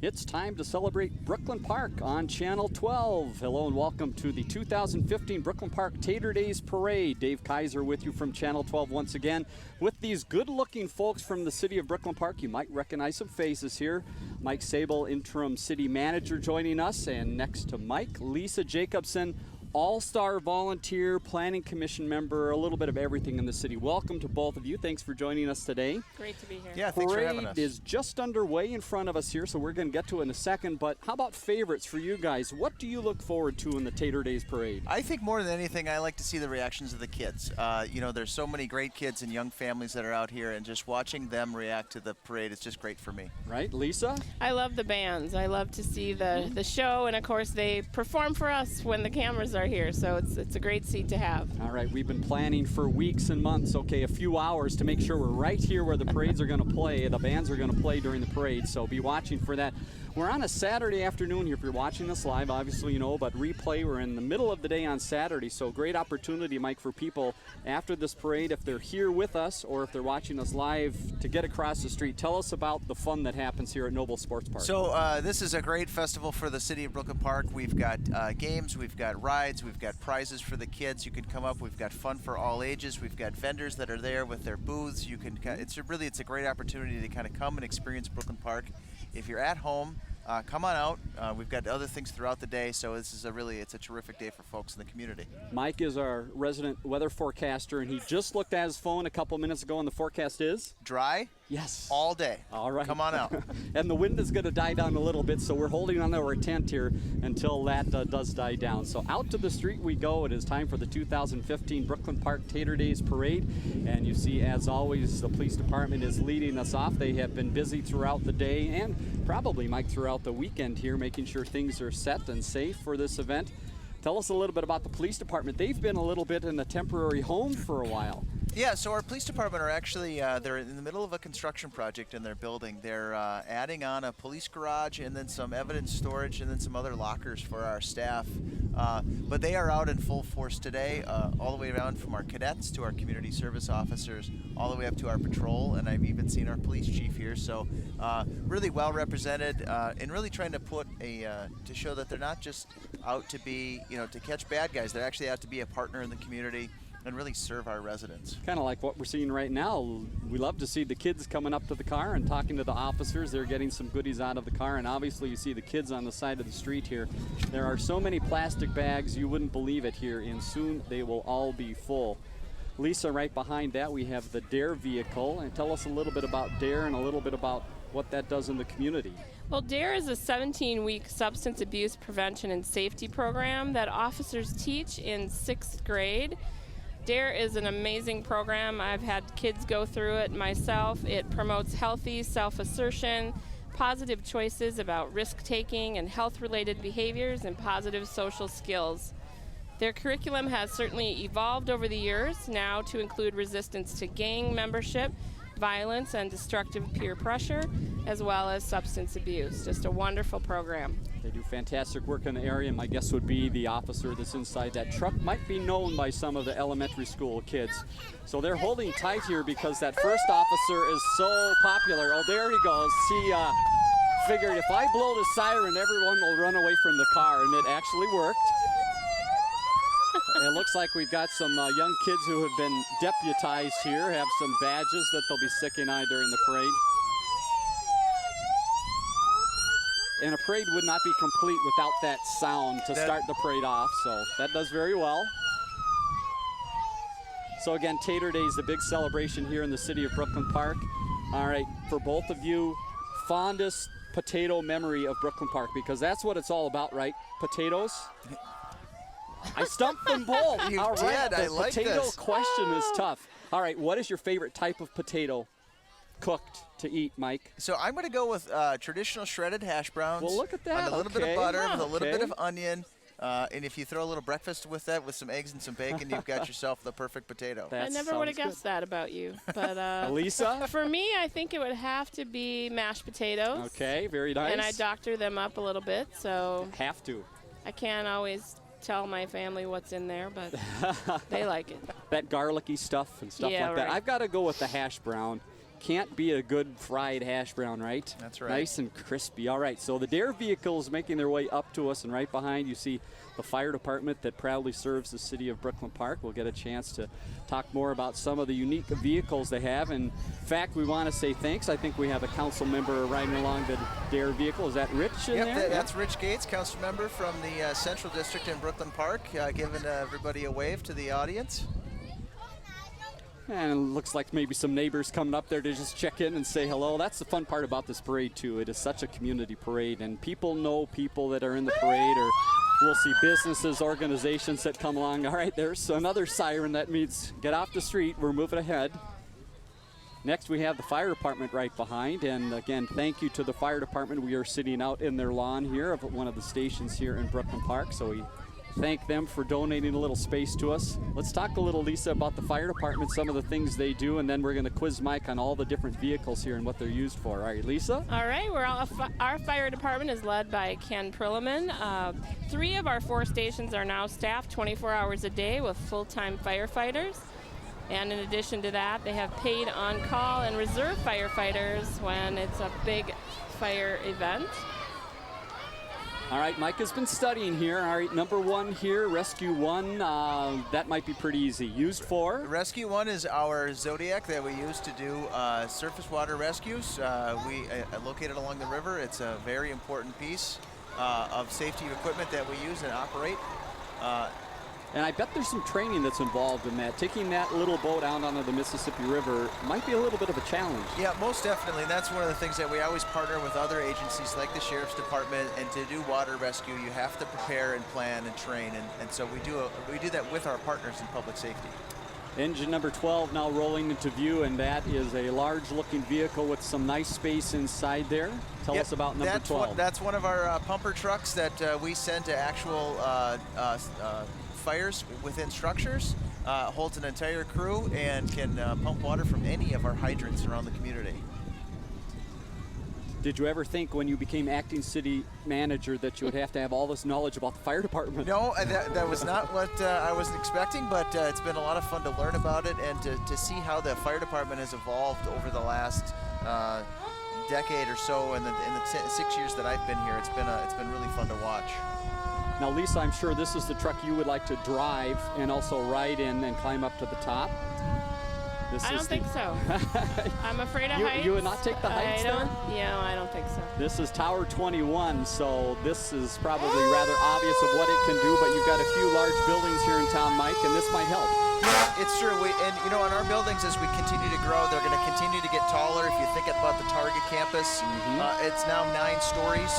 It's time to celebrate Brooklyn Park on Channel 12. Hello and welcome to the 2015 Brooklyn Park Tater Days Parade. Dave Kaiser with you from Channel 12 once again with these good-looking folks from the city of Brooklyn Park. You might recognize some faces here. Mike Sable, interim city manager, joining us, and next to Mike, Lisa Jacobson, all-star volunteer, planning commission member, a little bit of everything in the city. Welcome to both of you. Thanks for joining us today. Great to be here. Yeah, thanks for having us. Parade is just underway in front of us here, so we're going to get to it in a second. But how about favorites for you guys? What do you look forward to in the Tater Days Parade? I think more than anything, I like to see the reactions of the kids. There's so many great kids and young families that are out here, and just watching them react to the parade is just great for me. Right, Lisa? I love the bands. I love to see the show, and of course they perform for us when the cameras are here, so it's a great seat to have. All right, we've been planning for weeks and months, a few hours to make sure we're right here where the parades are going to play, the bands are going to play during the parade, so be watching for that. We're on a Saturday afternoon here. If you're watching us live, obviously you know, but replay, we're in the middle of the day on Saturday, so great opportunity, Mike, for people after this parade, if they're here with us or if they're watching us live, to get across the street. Tell us about the fun that happens here at Noble Sports Park. So this is a great festival for the city of Brooklyn Park. We've got games, we've got rides, we've got prizes for the kids. You can come up. We've got fun for all ages. We've got vendors that are there with their booths. You can. It's a great opportunity to kind of come and experience Brooklyn Park. If you're at home, come on out. We've got other things throughout the day, so this is it's a terrific day for folks in the community. Mike is our resident weather forecaster, and he just looked at his phone a couple minutes ago, and the forecast is? Dry? Yes. All day. All right. Come on out. And the wind is going to die down a little bit, so we're holding on to our tent here until that does die down. So out to the street we go. It is time for the 2015 Brooklyn Park Tater Days Parade. And you see, as always, the police department is leading us off. They have been busy throughout the day and probably, Mike, throughout the weekend here, making sure things are set and safe for this event. Tell us a little bit about the police department. They've been a little bit in a temporary home for a while. Yeah, so our police department are actually, they're in the middle of a construction project in their building. They're adding on a police garage and then some evidence storage and then some other lockers for our staff. But they are out in full force today, all the way around from our cadets to our community service officers, all the way up to our patrol, and I've even seen our police chief here. So really well represented, and really trying to put to show that they're not just out to be, to catch bad guys. They're actually out to be a partner in the community and really serve our residents. Kind of like what we're seeing right now. We love to see the kids coming up to the car and talking to the officers. They're getting some goodies out of the car, and obviously you see the kids on the side of the street here. There are so many plastic bags, you wouldn't believe it here, and soon they will all be full. Lisa, right behind that we have the DARE vehicle, and tell us a little bit about DARE and a little bit about what that does in the community. Well, DARE is a 17-week substance abuse prevention and safety program that officers teach in 6th grade. DARE is an amazing program. I've had kids go through it myself. It promotes healthy self-assertion, positive choices about risk-taking and health-related behaviors, and positive social skills. Their curriculum has certainly evolved over the years now to include resistance to gang membership, violence, and destructive peer pressure, as well as substance abuse. Just a wonderful program. They do fantastic work in the area, and my guess would be the officer that's inside that truck might be known by some of the elementary school kids. So they're holding tight here because that first officer is so popular. Oh, there he goes. He figured if I blow the siren, everyone will run away from the car, and it actually worked. It looks like we've got some young kids who have been deputized here, have some badges that they'll be sticking on during the parade. And a parade would not be complete without that sound to start the parade off, so that does very well. So again, Tater Day is the big celebration here in the city of Brooklyn Park. All right, for both of you, fondest potato memory of Brooklyn Park, because that's what it's all about, right? Potatoes? I stumped them both. You all right, did. I like potato this. question is tough. All right, what is your favorite type of potato cooked to eat, Mike? So I'm going to go with traditional shredded hash browns. Well, look at that. On a little bit of butter, with a little Okay. bit of onion. And if you throw a little breakfast with that, with some eggs and some bacon, you've got yourself the perfect potato. That I never would have sounds guessed that about you. But Lisa? for me, I think it would have to be mashed potatoes. Okay, very nice. And I doctor them up a little bit, so Have to. I can't always tell my family what's in there, but they like it. That garlicky stuff and stuff Yeah, like that. right. I've got to go with the hash brown. can't be a good fried hash brown, right? That's right. Nice and crispy. All right, so the Dare vehicles making their way up to us, and right behind you see the fire department that proudly serves the city of Brooklyn Park. We'll get a chance to talk more about some of the unique vehicles they have. In fact, we want to say thanks. I think we have a council member riding along the Dare vehicle. Is that Rich in there? That's Rich Gates, council member from the Central District in Brooklyn Park, giving everybody a wave to the audience. And it looks like maybe some neighbors coming up there to just check in and say hello. That's the fun part about this parade, too. It is such a community parade, and people know people that are in the parade, or we'll see businesses, organizations that come along. All right, there's another siren that means get off the street. We're moving ahead. Next, we have the fire department right behind. And again, thank you to the fire department. We are sitting out in their lawn here of one of the stations here in Brooklyn Park. So we thank them for donating a little space to us. Let's talk a little, Lisa, about the fire department, some of the things they do, and then we're going to quiz Mike on all the different vehicles here and what they're used for. All right, Lisa? All right, our fire department is led by Ken Perlman. 3 of our 4 stations are now staffed 24 hours a day with full-time firefighters. And in addition to that, they have paid on-call and reserve firefighters when it's a big fire event. All right, Mike has been studying here. All right, number 1 here, Rescue 1. That might be pretty easy. Used for? Rescue 1 is our Zodiac that we use to do surface water rescues. We located along the river. It's a very important piece of safety equipment that we use and operate. And I bet there's some training that's involved in that. Taking that little boat out onto the Mississippi River might be a little bit of a challenge. Yeah, most definitely. That's one of the things that we always partner with other agencies like the Sheriff's Department. And to do water rescue, you have to prepare and plan and train. And so we do that with our partners in public safety. Engine number 12 now rolling into view, and that is a large-looking vehicle with some nice space inside there. Tell us about number 12. That's one of our pumper trucks that we send to actual fires within structures, holds an entire crew, and can pump water from any of our hydrants around the community. Did you ever think when you became acting city manager that you would have to have all this knowledge about the fire department? No, that was not what I was expecting, but it's been a lot of fun to learn about it and to see how the fire department has evolved over the last decade or so. And in the 6 years that I've been here, it's been really fun to watch. Now, Lisa, I'm sure this is the truck you would like to drive and also ride in and climb up to the top. I don't think so. I'm afraid of heights. You would not take the heights there? Yeah, I don't think so. This is Tower 21, so this is probably rather obvious of what it can do, but you've got a few large buildings here in town, Mike, and this might help. Yeah, it's true. And in our buildings, as we continue to grow, they're going to continue to get taller. If you think about the Target campus, it's now 9 stories,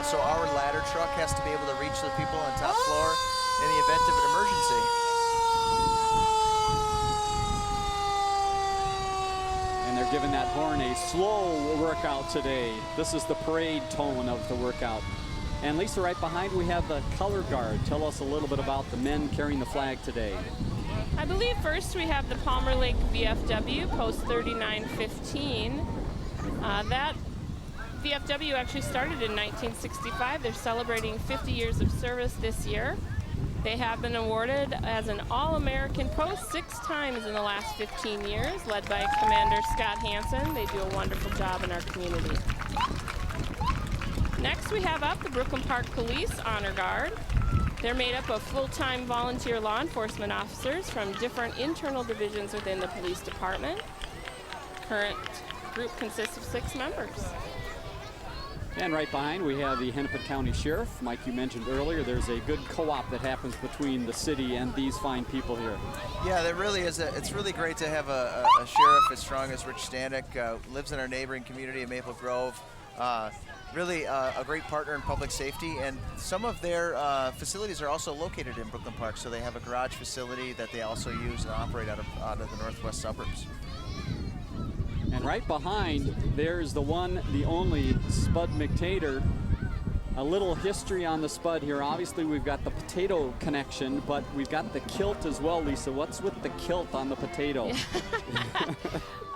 so our ladder truck has to be able to reach the people on top floor in the event of an emergency. They're giving that horn a slow workout today. This is the parade tone of the workout. And Lisa, right behind we have the color guard. Tell us a little bit about the men carrying the flag today. I believe first we have the Palmer Lake VFW, post 3915. That VFW actually started in 1965. They're celebrating 50 years of service this year. They have been awarded as an All-American post 6 times in the last 15 years, led by Commander Scott Hansen. They do a wonderful job in our community. Next, we have up the Brooklyn Park Police Honor Guard. They're made up of full-time volunteer law enforcement officers from different internal divisions within the police department. Current group consists of 6 members. And right behind we have the Hennepin County Sheriff. Mike, you mentioned earlier there's a good co-op that happens between the city and these fine people here. Yeah, there really is. It's really great to have a sheriff as strong as Rich Stanek, lives in our neighboring community of Maple Grove. Really a great partner in public safety, and some of their facilities are also located in Brooklyn Park, so they have a garage facility that they also use and operate out of the northwest suburbs. And right behind, there's the one, the only Spud McTater. A little history on the Spud here. Obviously, we've got the potato connection, but we've got the kilt as well, Lisa. What's with the kilt on the potato?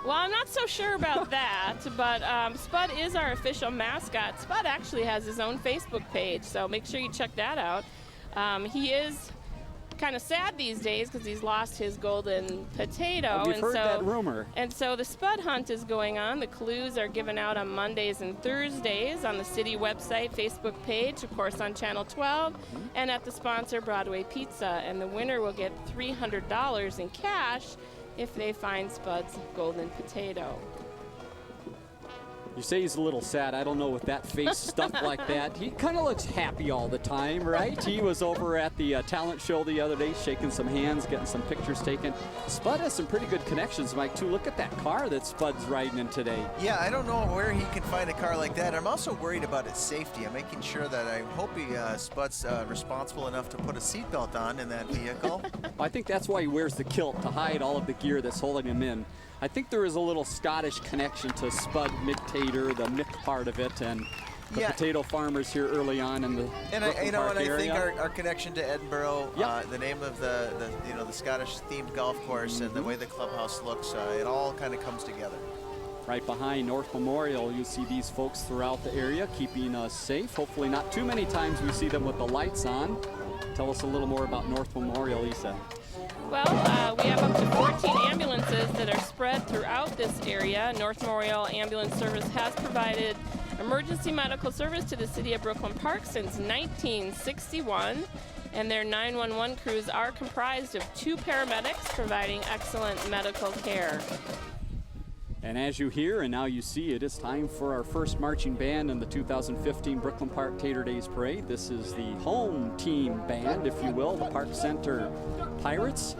Well, I'm not so sure about that, but Spud is our official mascot. Spud actually has his own Facebook page, so make sure you check that out. He is kind of sad these days because he's lost his golden potato. We've heard that rumor. And so the spud hunt is going on. The clues are given out on Mondays and Thursdays on the city website, Facebook page, of course on Channel 12, and at the sponsor Broadway Pizza. And the winner will get $300 in cash if they find Spud's golden potato. You say he's a little sad. I don't know with that face stuff like that. He kind of looks happy all the time, right? He was over at the talent show the other day, shaking some hands, getting some pictures taken. Spud has some pretty good connections, Mike, too. Look at that car that Spud's riding in today. Yeah, I don't know where he can find a car like that. I'm also worried about its safety. I'm making sure that I hope Spud's responsible enough to put a seatbelt on in that vehicle. I think that's why he wears the kilt, to hide all of the gear that's holding him in. I think there is a little Scottish connection to Spud Tater, the Mick part of it, and the potato farmers here early on in the Brooklyn Park area. I think our connection to Edinburgh, the name of the Scottish themed golf course, and the way the clubhouse looks, it all kind of comes together. Right behind North Memorial, you see these folks throughout the area keeping us safe. Hopefully not too many times we see them with the lights on. Tell us a little more about North Memorial, Lisa. Well, we have up to 14 ambulances that are spread throughout this area. North Memorial Ambulance Service has provided emergency medical service to the city of Brooklyn Park since 1961, and their 911 crews are comprised of 2 paramedics providing excellent medical care. And as you hear and now you see, it is time for our first marching band in the 2015 Brooklyn Park Tater Days Parade. This is the home team band, if you will, the Park Center Pirates.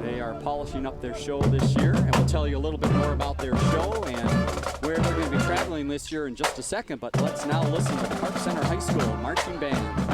They are polishing up their show this year, and we'll tell you a little bit more about their show and where they're going to be traveling this year in just a second. But let's now listen to the Park Center High School marching band.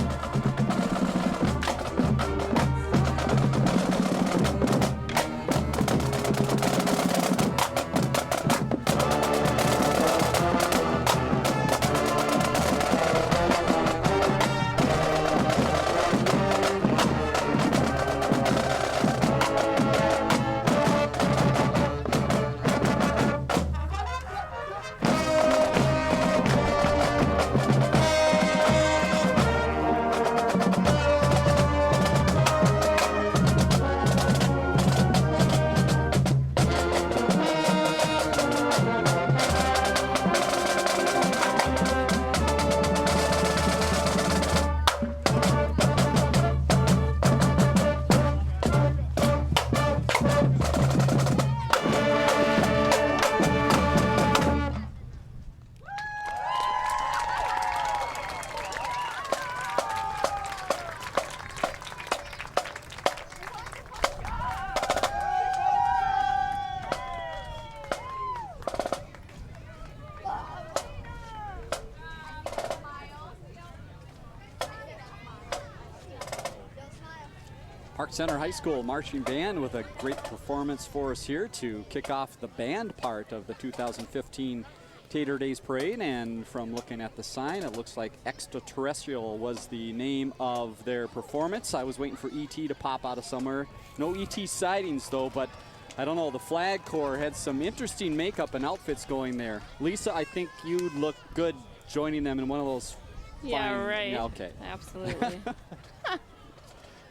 Park Center High School marching band with a great performance for us here to kick off the band part of the 2015 Tater Days Parade. And from looking at the sign, it looks like Extraterrestrial was the name of their performance. I was waiting for E.T. to pop out of somewhere. No E.T. sightings though, but I don't know, the Flag Corps had some interesting makeup and outfits going there. Lisa, I think you'd look good joining them in one of those. Yeah, fine, right. Yeah, okay. Absolutely.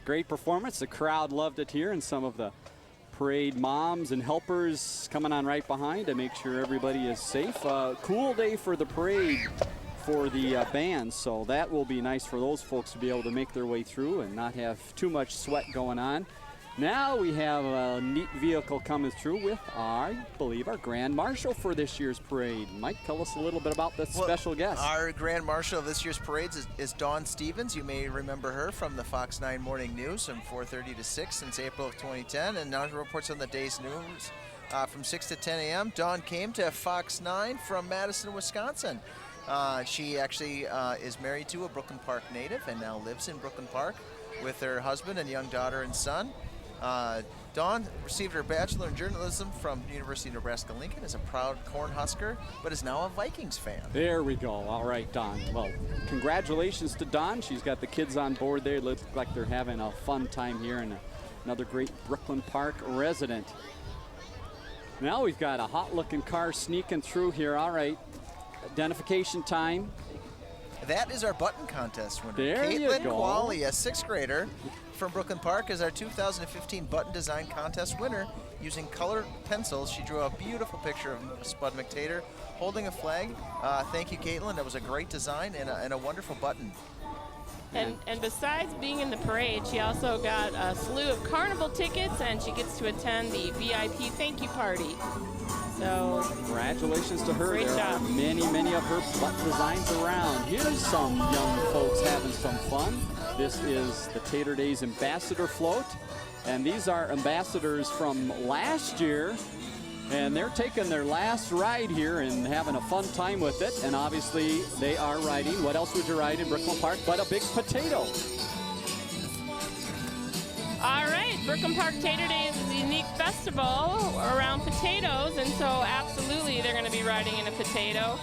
Great performance. The crowd loved it here, and some of the parade moms and helpers coming on right behind to make sure everybody is safe. Cool day for the parade for the band, so that will be nice for those folks to be able to make their way through and not have too much sweat going on. Now we have a neat vehicle coming through with, I believe, our Grand Marshal for this year's parade. Mike, tell us a little bit about this special guest. Our Grand Marshal of this year's parades is Dawn Stevens. You may remember her from the Fox 9 Morning News from 4:30 to 6 since April of 2010, and now she reports on the Daze News from 6 to 10 a.m. Dawn came to Fox 9 from Madison, Wisconsin. She actually is married to a Brooklyn Park native and now lives in Brooklyn Park with her husband and young daughter and son. Dawn received her bachelor in journalism from the University of Nebraska-Lincoln, is a proud Cornhusker, but is now a Vikings fan. There we go. All right, Dawn. Well, congratulations to Dawn. She's got the kids on board there. Looks like they're having a fun time here, and another great Brooklyn Park resident. Now we've got a hot-looking car sneaking through here. All right, identification time. that is our button contest winner. There you Caitlin go. Qualley, a 6th grader from Brooklyn Park, is our 2015 button design contest winner. Using colored pencils, she drew a beautiful picture of Spud McTater holding a flag. Thank you, Caitlin. That was a great design and a wonderful button. And besides being in the parade, she also got a slew of carnival tickets, and she gets to attend the VIP thank you party. So Congratulations to her. Great There job. are many of her button designs around. Here's some young folks having some fun. This is the Tater Days Ambassador Float. And these are ambassadors from last year. And they're taking their last ride here and having a fun time with it. And obviously they are riding. What else would you ride in Brooklyn Park but a big potato? all right, Brooklyn Park Tater Days is a unique festival around potatoes, and so absolutely they're going to be riding in a potato.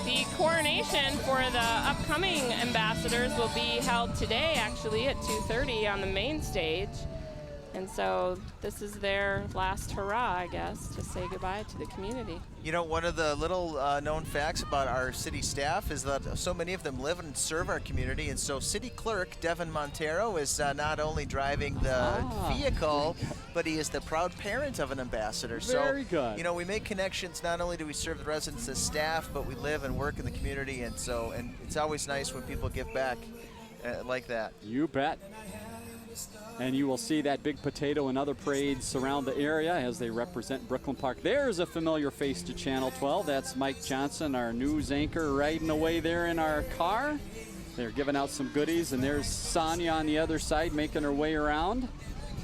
The coronation for the upcoming ambassadors will be held today, actually, at 2:30 on the main stage. And so this is their last hurrah, I guess, to say goodbye to the community. You know, one of the little known facts about our city staff is that so many of them live and serve our community. And so City Clerk Devin Montero is not only driving the vehicle, but he is the proud parent of an ambassador. Very so, good. You know, we make connections. Not only do we serve the residents as staff, but we live and work in the community. And so, and it's always nice when people give back like that. You bet. And you will see that big potato and other parades surround the area as they represent Brooklyn Park. There's a familiar face to Channel 12. That's Mike Johnson, our news anchor, riding away there in our car. They're giving out some goodies, and there's Sonia on the other side making her way around.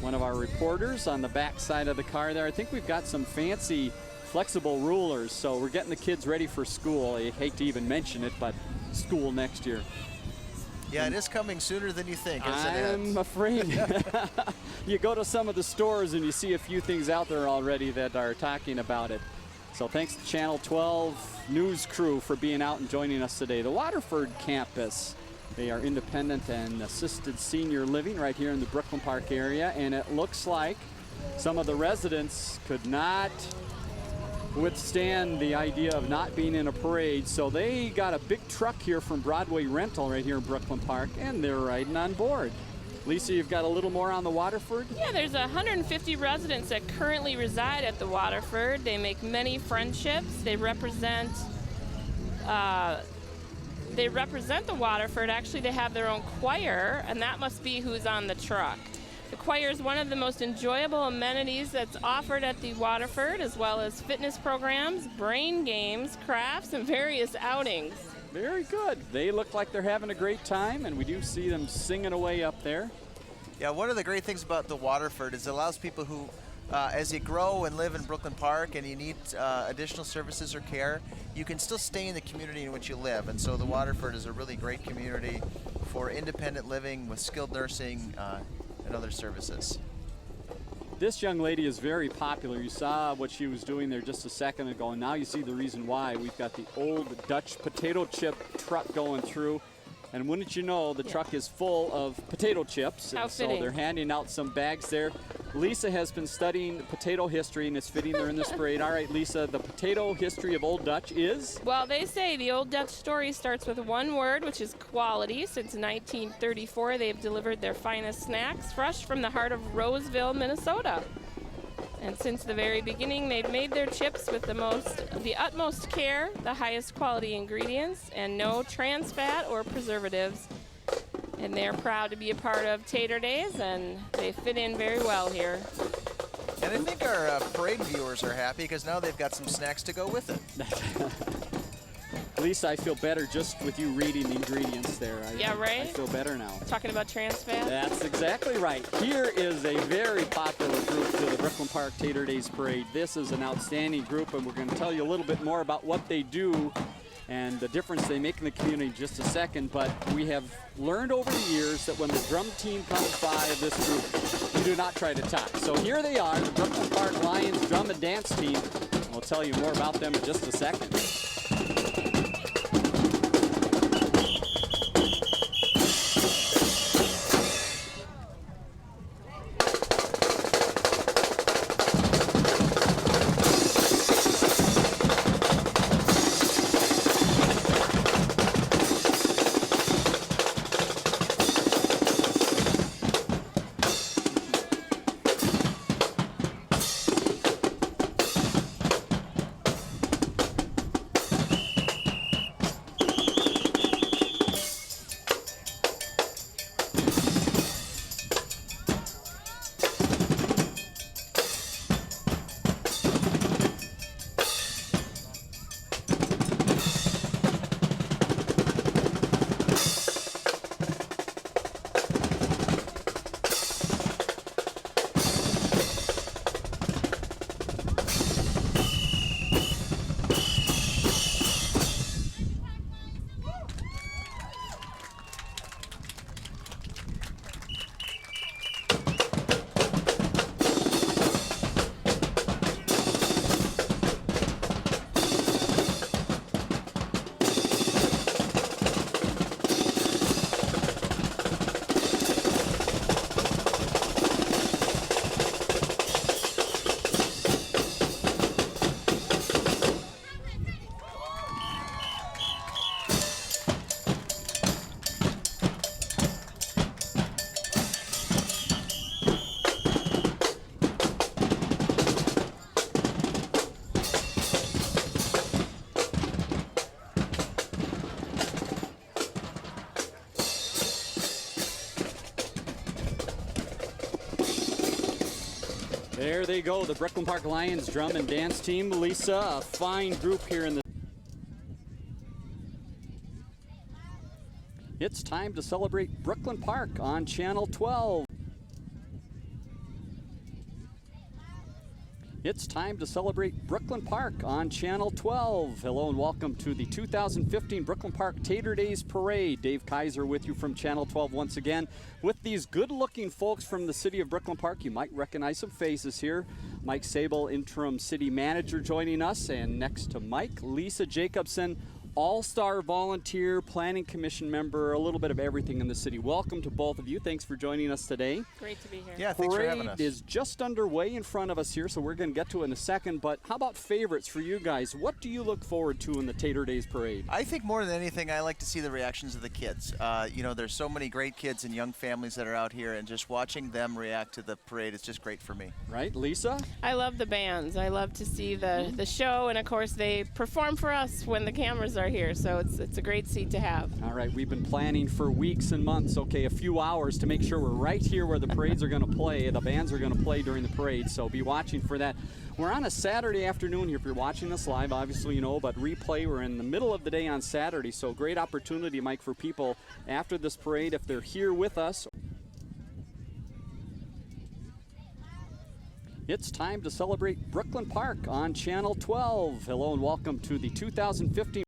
One of our reporters on the back side of the car there. I think we've got some fancy flexible rulers, so we're getting the kids ready for school. I hate to even mention it, but school next year. Yeah, it is coming sooner than you think, isn't I'm afraid. You go to some of the stores and you see a few things out there already that are talking about it. So thanks to Channel 12 news crew for being out and joining us today. The Waterford campus, they are independent and assisted senior living right here in the Brooklyn Park area, and it looks like some of the residents could not withstand the idea of not being in a parade, so they got a big truck here from Broadway Rental right here in Brooklyn Park, and they're riding on board. Lisa, you've got a little more on the Waterford? Yeah, there's 150 residents that currently reside at the Waterford. They make many friendships. They represent the Waterford. Actually, they have their own choir, and that must be who's on the truck. The choir is one of the most enjoyable amenities that's offered at the Waterford, as well as fitness programs, brain games, crafts, and various outings. Very good. They look like they're having a great time, and we do see them singing away up there. Yeah, one of the great things about the Waterford is it allows people who, as you grow and live in Brooklyn Park and you need additional services or care, you can still stay in the community in which you live. And so the Waterford is a really great community for independent living with skilled nursing and other services. This young lady is very popular. You saw what she was doing there just a second ago, and now you see the reason why. We've got the old Dutch potato chip truck going through, and wouldn't you know, the truck is full of potato chips. How and so fitting. they're handing out some bags there. Lisa has been studying potato history, and it's fitting there in this parade. All right, Lisa, the potato history of Old Dutch is? Well, they say the Old Dutch story starts with one word, which is quality. Since 1934, they've delivered their finest snacks fresh from the heart of Roseville, Minnesota. And since the very beginning, they've made their chips with the utmost care, the highest quality ingredients, and no trans fat or preservatives. And they're proud to be a part of Tater Days, and they fit in very well here. And I think our parade viewers are happy because now they've got some snacks to go with it. Lisa, I feel better just with you reading the ingredients there. Yeah, right? I feel better now. Talking about trans fat? That's exactly right. Here is a very popular group to the Brooklyn Park Tater Days Parade. This is an outstanding group, and we're going to tell you a little bit more about what they do and the difference they make in the community in just a second. But we have learned over the years that when the drum team comes by of this group, you do not try to talk. So here they are, the Brooklyn Park Lions drum and dance team. We'll tell you more about them in just a second. there they go, the Brooklyn Park Lions drum and dance team. Lisa, a fine group here in the... It's time to celebrate Brooklyn Park on Channel 12. It's time to celebrate Brooklyn Park on Channel 12. Hello and welcome to the 2015 Brooklyn Park Tater Days Parade. Dave Kaiser with you from Channel 12 once again with these good-looking folks from the city of Brooklyn Park. You might recognize some faces here. Mike Sable, interim city manager, joining us, and next to Mike, Lisa Jacobson, all-star volunteer, planning commission member, a little bit of everything in the city. Welcome to both of you. Thanks for joining us today. Great to be here. Yeah, thanks for having us. Parade is just underway in front of us here, so we're going to get to it in a second. But how about favorites for you guys? What do you look forward to in the Tater Days Parade? I think more than anything, I like to see the reactions of the kids. You know, there's so many great kids and young families that are out here, and just watching them react to the parade is just great for me. Right, Lisa? I love the bands. I love to see the show, and of course they perform for us when the cameras are here, so it's a great seat to have. All right, we've been planning for weeks and months, okay, a few hours to make sure we're right here where the parades are going to play, the bands are going to play during the parade, so be watching for that. We're on a Saturday afternoon here. If you're watching us live, obviously you know, but replay, we're in the middle of the day on Saturday, so great opportunity, Mike, for people after this parade, if they're here with us. It's time to celebrate Brooklyn Park on Channel 12. Hello and welcome to the 2015.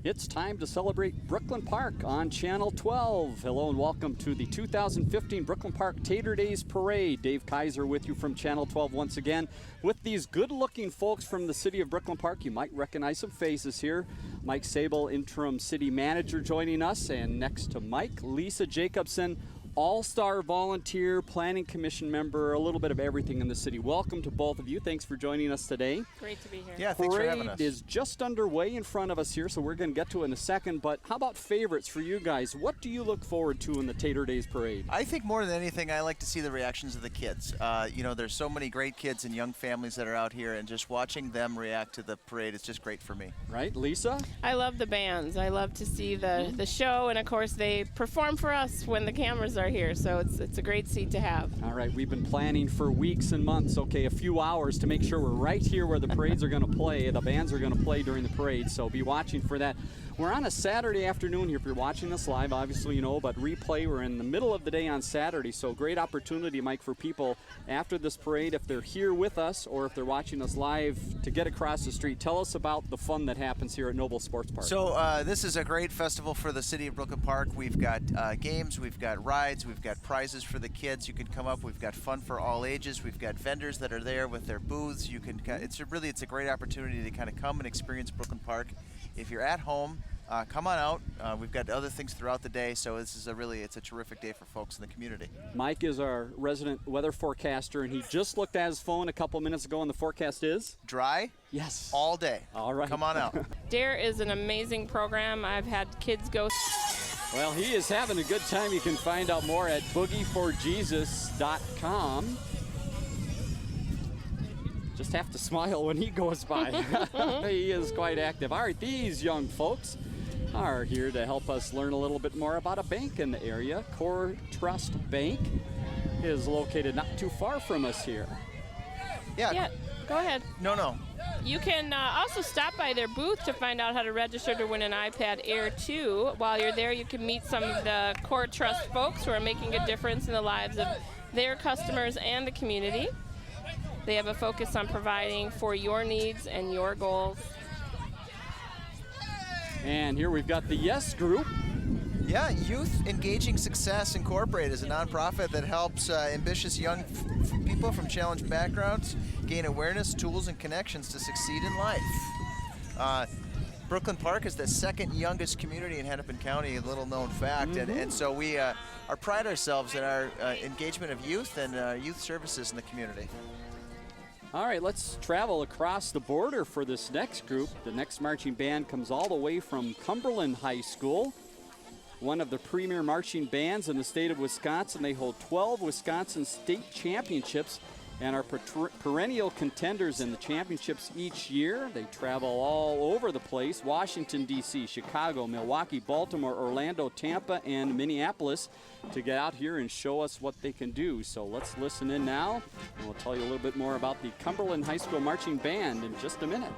It's time to celebrate Brooklyn Park on Channel 12. Hello and welcome to the 2015 Brooklyn Park Tater Days Parade. Dave Kaiser with you from Channel 12 once again with these good-looking folks from the city of Brooklyn Park. You might recognize some faces here. Mike Sable, interim city manager, joining us, and next to Mike, Lisa Jacobson, all-star volunteer, planning commission member, a little bit of everything in the city. Welcome to both of you. Thanks for joining us today. Great to be here. Yeah, thanks for having us. Parade is just underway in front of us here, so we're going to get to it in a second. But how about favorites for you guys? What do you look forward to in the Tater Days Parade? I think more than anything, I like to see the reactions of the kids. You know, there's so many great kids and young families that are out here, and just watching them react to the parade is just great for me. Right, Lisa? I love the bands. I love to see the show, and of course they perform for us when the cameras are here, so it's a great seat to have. All right, we've been planning for weeks and months, okay, a few hours to make sure we're right here where the parades are going to play, the bands are going to play during the parade, so be watching for that. We're on a Saturday afternoon here. If you're watching us live, obviously you know, but replay, we're in the middle of the day on Saturday, so great opportunity, Mike, for people after this parade, if they're here with us or if they're watching us live, to get across the street. Tell us about the fun that happens here at Noble Sports Park. So this is a great festival for the city of Brooklyn Park. We've got games, we've got rides, we've got prizes for the kids. You can come up. We've got fun for all ages. We've got vendors that are there with their booths. You can. It's a great opportunity to kind of come and experience Brooklyn Park. If you're at home, come on out. We've got other things throughout the day, so this is it's a terrific day for folks in the community. Mike is our resident weather forecaster, and he just looked at his phone a couple minutes ago, and the forecast is? Dry? Yes. All day. All right. Come on out. Dare is an amazing program. I've had kids go. Well, he is having a good time. You can find out more at boogieforjesus.com. Just have to smile when he goes by. He is quite active. All right, these young folks are here to help us learn a little bit more about a bank in the area. Core Trust Bank is located not too far from us here. Yeah, go ahead. No. You can also stop by their booth to find out how to register to win an iPad Air 2. While you're there, you can meet some of the Core Trust folks who are making a difference in the lives of their customers and the community. They have a focus on providing for your needs and your goals. And here we've got the Yes Group. Yeah, Youth Engaging Success Incorporated is a nonprofit that helps ambitious young people from challenged backgrounds gain awareness, tools, and connections to succeed in life. Brooklyn Park is the second youngest community in Hennepin County, a little known fact, and so we pride ourselves in our engagement of youth and youth services in the community. All right, let's travel across the border for this next group. The next marching band comes all the way from Cumberland High School, one of the premier marching bands in the state of Wisconsin. They hold 12 Wisconsin state championships and are perennial contenders in the championships each year. They travel all over the place: Washington, D.C., Chicago, Milwaukee, Baltimore, Orlando, Tampa, and Minneapolis, to get out here and show us what they can do. So let's listen in now, and we'll tell you a little bit more about the Cumberland High School Marching Band in just a minute.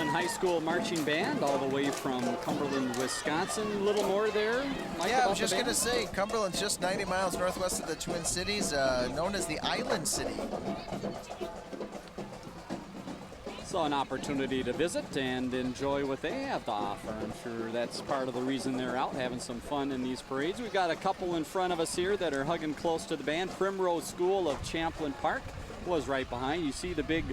High School Marching Band, all the way from Cumberland, Wisconsin. A little more there, Mike? Yeah, I was just going to say, Cumberland's just 90 miles northwest of the Twin Cities, known as the Island City. So an opportunity to visit and enjoy what they have to offer. I'm sure that's part of the reason they're out, having some fun in these parades. We've got a couple in front of us here that are hugging close to the band. Primrose School of Champlain Park was right behind. You see the big,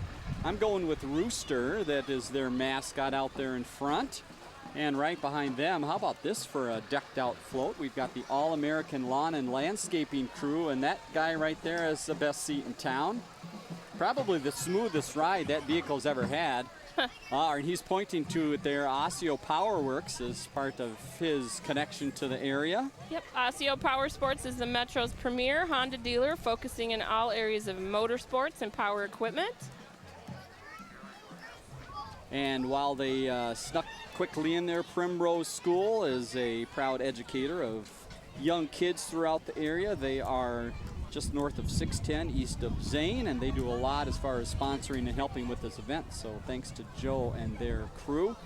I'm going with Rooster, that is their mascot out there in front. And right behind them, how about this for a decked out float? We've got the All-American Lawn and Landscaping Crew, and that guy right there has the best seat in town. Probably the smoothest ride that vehicle's ever had. And he's pointing to their Osseo Power Works as part of his connection to the area. Yep, Osseo Power Sports is the Metro's premier Honda dealer, focusing in all areas of motorsports and power equipment. And while they snuck quickly in there, Primrose School is a proud educator of young kids throughout the area. They are just north of 610 east of Zane, and they do a lot as far as sponsoring and helping with this event. So thanks to Joe and their crew.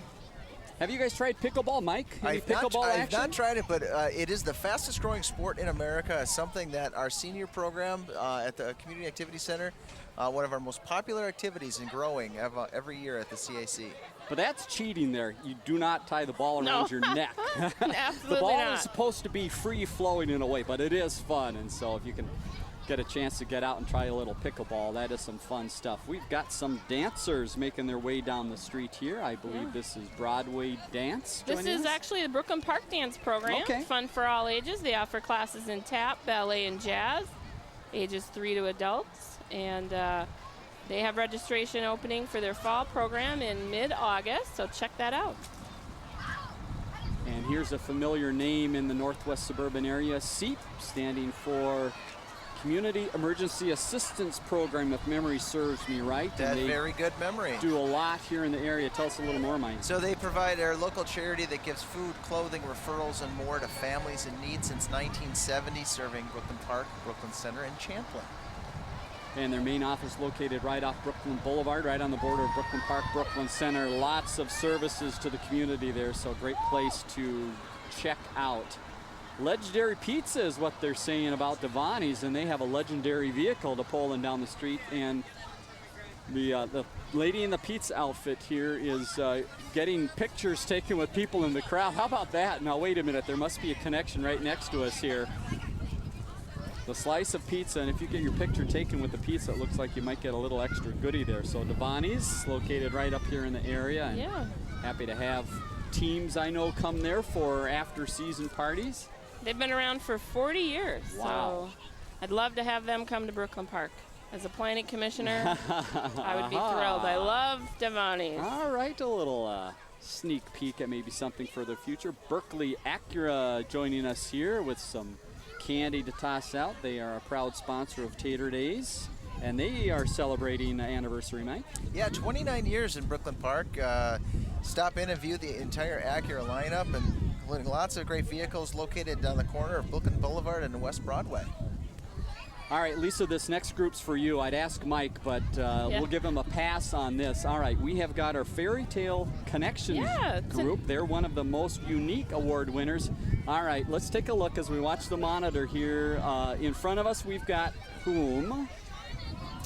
Have you guys tried pickleball, Mike? I've not tried it, but it is the fastest growing sport in America. Something that our senior program at the Community Activity Center, one of our most popular activities and growing every year at the CAC. But that's cheating there. You do not tie the ball around your neck. Absolutely The ball not. is supposed to be free flowing in a way, but it is fun. And so if you can get a chance to get out and try a little pickleball, that is some fun stuff. We've got some dancers making their way down the street here. I believe this is Broadway Dance. This is actually the Brooklyn Park Dance program. Okay. Fun for all ages. They offer classes in tap, ballet, and jazz, ages 3 to adults. And they have registration opening for their fall program in mid-August, so check that out. And here's a familiar name in the Northwest suburban area, CEAP, standing for Community Emergency Assistance Program, if memory serves me right. That's very good memory. Do a lot here in the area. Tell us a little more, Mike. So they provide a local charity that gives food, clothing, referrals, and more to families in need since 1970, serving Brooklyn Park, Brooklyn Center, and Champlain. And their main office located right off Brooklyn Boulevard, right on the border of Brooklyn Park, Brooklyn Center. Lots of services to the community there, so a great place to check out. Legendary Pizza is what they're saying about Devani's, and they have a legendary vehicle to pulling down the street. And the lady in the pizza outfit here is getting pictures taken with people in the crowd. How about that? Now, wait a minute. There must be a connection right next to us here. The slice of pizza, and if you get your picture taken with the pizza, it looks like you might get a little extra goodie there. So Devani's, located right up here in the area. And happy to have teams I know come there for after-season parties. They've been around for 40 years. Wow. So I'd love to have them come to Brooklyn Park. As a planning commissioner, I would be thrilled. I love Devani's. All right, a little sneak peek at maybe something for the future. Berkeley Acura joining us here with some candy to toss out. They are a proud sponsor of Tater Days, and they are celebrating an anniversary, Mike. Yeah, 29 years in Brooklyn Park. Stop in and view the entire Acura lineup, and including lots of great vehicles located on the corner of Brooklyn Boulevard and West Broadway. All right, Lisa, this next group's for you. I'd ask Mike, but we'll give him a pass on this. All right, we have got our Fairy Tale Connections group. They're one of the most unique award winners. All right, let's take a look as we watch the monitor here. In front of us, we've got whom?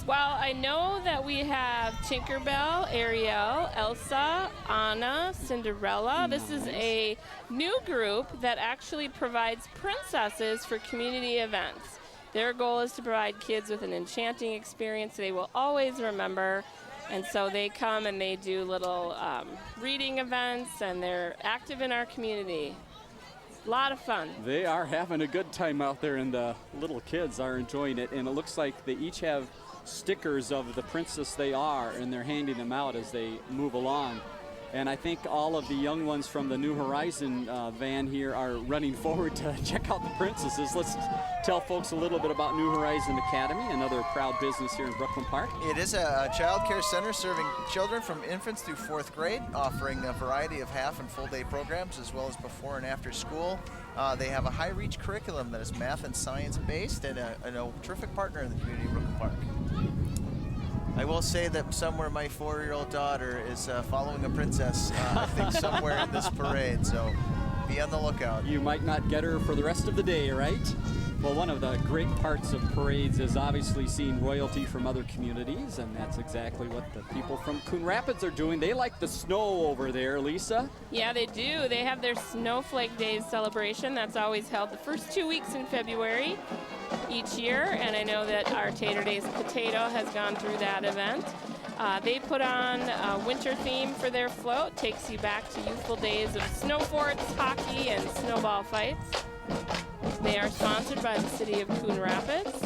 Well, I know that we have Tinkerbell, Ariel, Elsa, Anna, Cinderella. This is a new group that actually provides princesses for community events. Their goal is to provide kids with an enchanting experience they will always remember. And so they come and they do little reading events, and they're active in our community. A lot of fun. They are having a good time out there, and the little kids are enjoying it. And it looks like they each have stickers of the princess they are, and they're handing them out as they move along. And I think all of the young ones from the New Horizon van here are running forward to check out the princesses. Let's tell folks a little bit about New Horizon Academy, another proud business here in Brooklyn Park. It is a child care center serving children from infants through 4th grade, offering a variety of half and full day programs as well as before and after school. They have a high-reach curriculum that is math and science based, and a terrific partner in the community of Brooklyn Park. I will say that somewhere my 4-year-old daughter is following a princess, I think somewhere in this parade, so be on the lookout. You might not get her for the rest of the day, right? Well, one of the great parts of parades is obviously seeing royalty from other communities, and that's exactly what the people from Coon Rapids are doing. They like the snow over there, Lisa. Yeah, they do. They have their Snowflake Days celebration. That's always held the first 2 weeks in February each year, and I know that our Tater Days Potato has gone through that event. They put on a winter theme for their float. Takes you back to youthful days of snow forts, hockey, and snowball fights. They are sponsored by the city of Coon Rapids.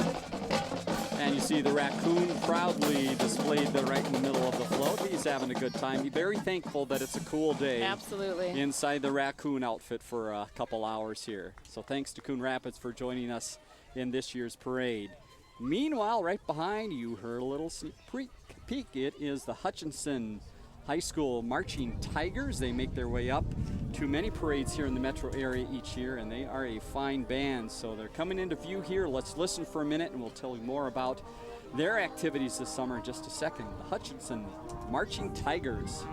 And you see the raccoon proudly displayed there right in the middle of the float. He's having a good time. He's very thankful that it's a cool day. Absolutely. Inside the raccoon outfit for a couple hours here. So thanks to Coon Rapids for joining us in this year's parade. Meanwhile, right behind you, heard a little sneak peek. It is the Hutchinson High School Marching Tigers. They make their way up to many parades here in the metro area each year, and they are a fine band. So they're coming into view here. Let's listen for a minute, and we'll tell you more about their activities this summer in just a second. The Hutchinson Marching Tigers.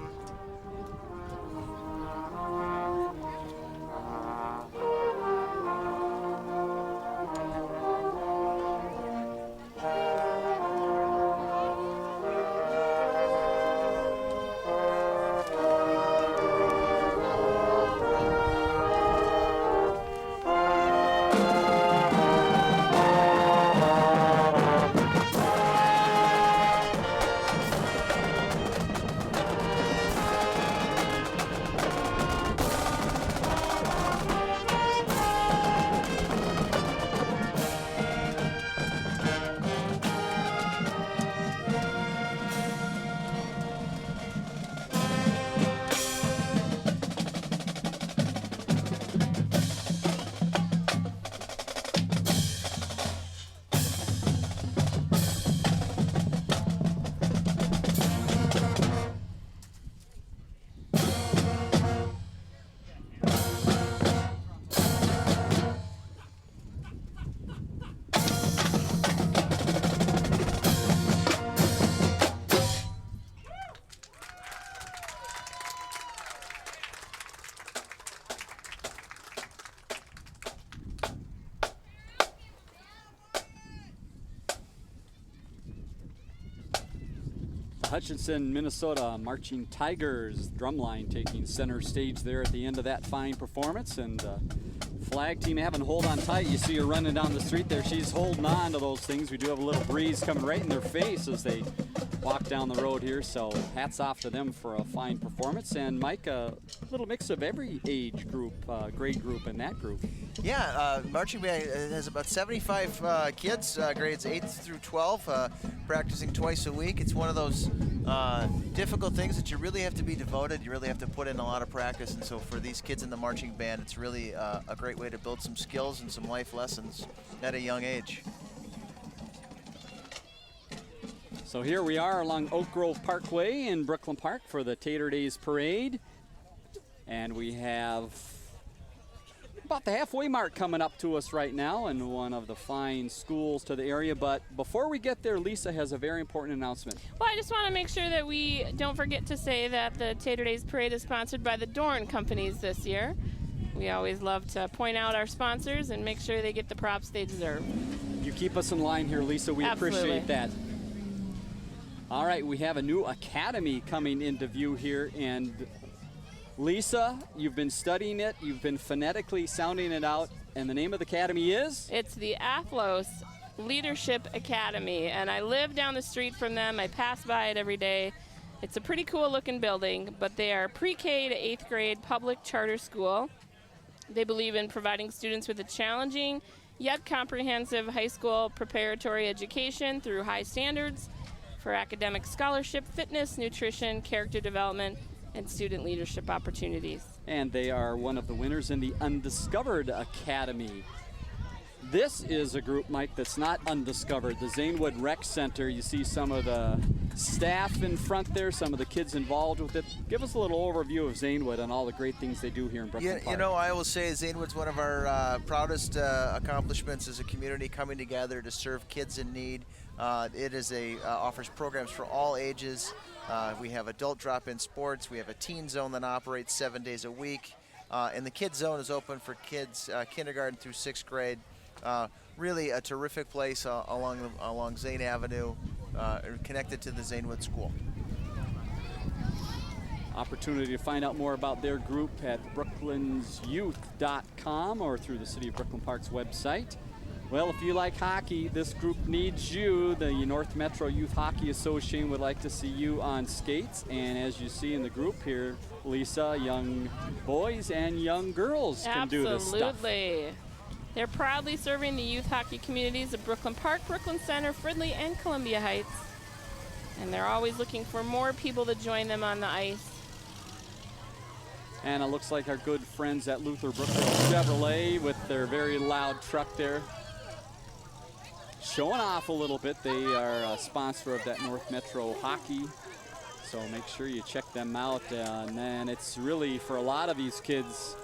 Hutchinson, Minnesota Marching Tigers. Drumline taking center stage there at the end of that fine performance, and flag team having to hold on tight. You see her running down the street there. She's holding on to those things. We do have a little breeze coming right in their face as they walk down the road here, so hats off to them for a fine performance. And Mike, a little mix of every age group, grade group in that group. Yeah, marching band has about 75 kids, grades 8 through 12, practicing twice a week. It's one of those difficult things that you really have to be devoted. You really have to put in a lot of practice. And so for these kids in the marching band, it's really a great way to build some skills and some life lessons at a young age. So here we are along Oak Grove Parkway in Brooklyn Park for the Tater Days Parade. And we have about the halfway mark coming up to us right now in one of the fine schools to the area. But before we get there, Lisa has a very important announcement. Well, I just want to make sure that we don't forget to say that the Tater Days Parade is sponsored by the Dorn Companies this year. We always love to point out our sponsors and make sure they get the props they deserve. You keep us in line here, Lisa. We Absolutely. appreciate that. All right, we have a new academy coming into view here, and Lisa, you've been studying it, you've been phonetically sounding it out, and the name of the academy is? It's the Athlos Leadership Academy, and I live down the street from them. I pass by it every day. It's a pretty cool looking building, but they are pre-K to 8th grade public charter school. They believe in providing students with a challenging yet comprehensive high school preparatory education through high standards for academic scholarship, fitness, nutrition, character development, and student leadership opportunities. And they are one of the winners in the Undiscovered Academy. This is a group, Mike, that's not undiscovered. The Zanewood Rec Center, you see some of the staff in front there, some of the kids involved with it. Give us a little overview of Zanewood and all the great things they do here in Brooklyn Park. You know, I will say Zanewood's one of our proudest accomplishments as a community coming together to serve kids in need. It is offers programs for all ages. We have adult drop-in sports. We have a teen zone that operates 7 days a week. And the kids zone is open for kids kindergarten through 6th grade. Really a terrific place along Zane Avenue, connected to the Zanewood School. Opportunity to find out more about their group at brooklynsyouth.com or through the City of Brooklyn Park's website. Well, if you like hockey, this group needs you. The North Metro Youth Hockey Association would like to see you on skates. And as you see in the group here, Lisa, young boys and young girls can do this stuff. Absolutely. They're proudly serving the youth hockey communities of Brooklyn Park, Brooklyn Center, Fridley, and Columbia Heights. And they're always looking for more people to join them on the ice. And it looks like our good friends at Luther Brooklyn Chevrolet with their very loud truck there, showing off a little bit. They are a sponsor of that North Metro Hockey, so make sure you check them out. And then it's really, for a lot of these kids,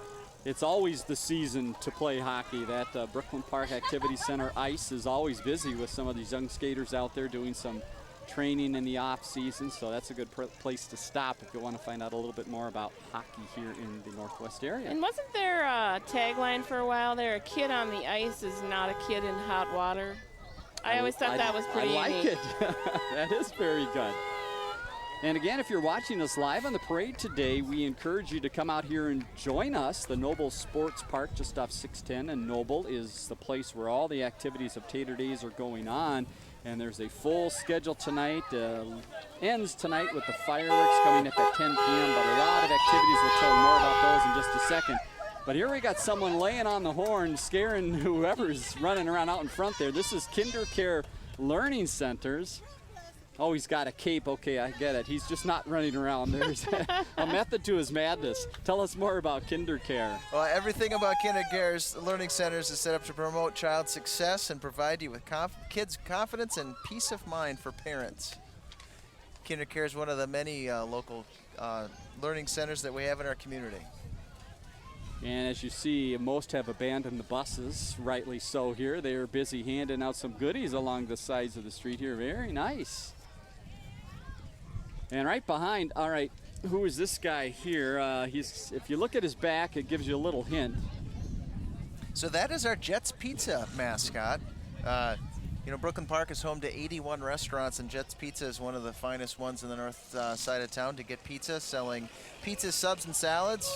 it's always the season to play hockey. That Brooklyn Park Activity Center ice is always busy with some of these young skaters out there doing some training in the off season, so that's a good place to stop if you want to find out a little bit more about hockey here in the Northwest area. And wasn't there a tagline for a while there, a kid on the ice is not a kid in hot water? I always thought that was pretty I like neat. it. That is very good. And again, if you're watching us live on the parade today, we encourage you to come out here and join us. The Noble Sports Park just off 610 and Noble is the place where all the activities of Tater Days are going on. And there's a full schedule tonight. Ends tonight with the fireworks coming up at 10 p.m. But a lot of activities. We'll tell you more about those in just a second. But here we got someone laying on the horn, scaring whoever's running around out in front there. This is Kindercare Learning Centers. Oh, he's got a cape. Okay, I get it. He's just not running around. There's a method to his madness. Tell us more about Kindercare. Well, everything about Kindercare's Learning Centers is set up to promote child success and provide you with kids' confidence and peace of mind for parents. Kindercare is one of the many local learning centers that we have in our community. And as you see, most have abandoned the buses, rightly so here. They are busy handing out some goodies along the sides of the street here. Very nice. And right behind, all right, who is this guy here? If you look at his back, it gives you a little hint. So that is our Jets Pizza mascot. You know, Brooklyn Park is home to 81 restaurants, and Jets Pizza is one of the finest ones in the north side of town to get pizza, selling pizza, subs, and salads.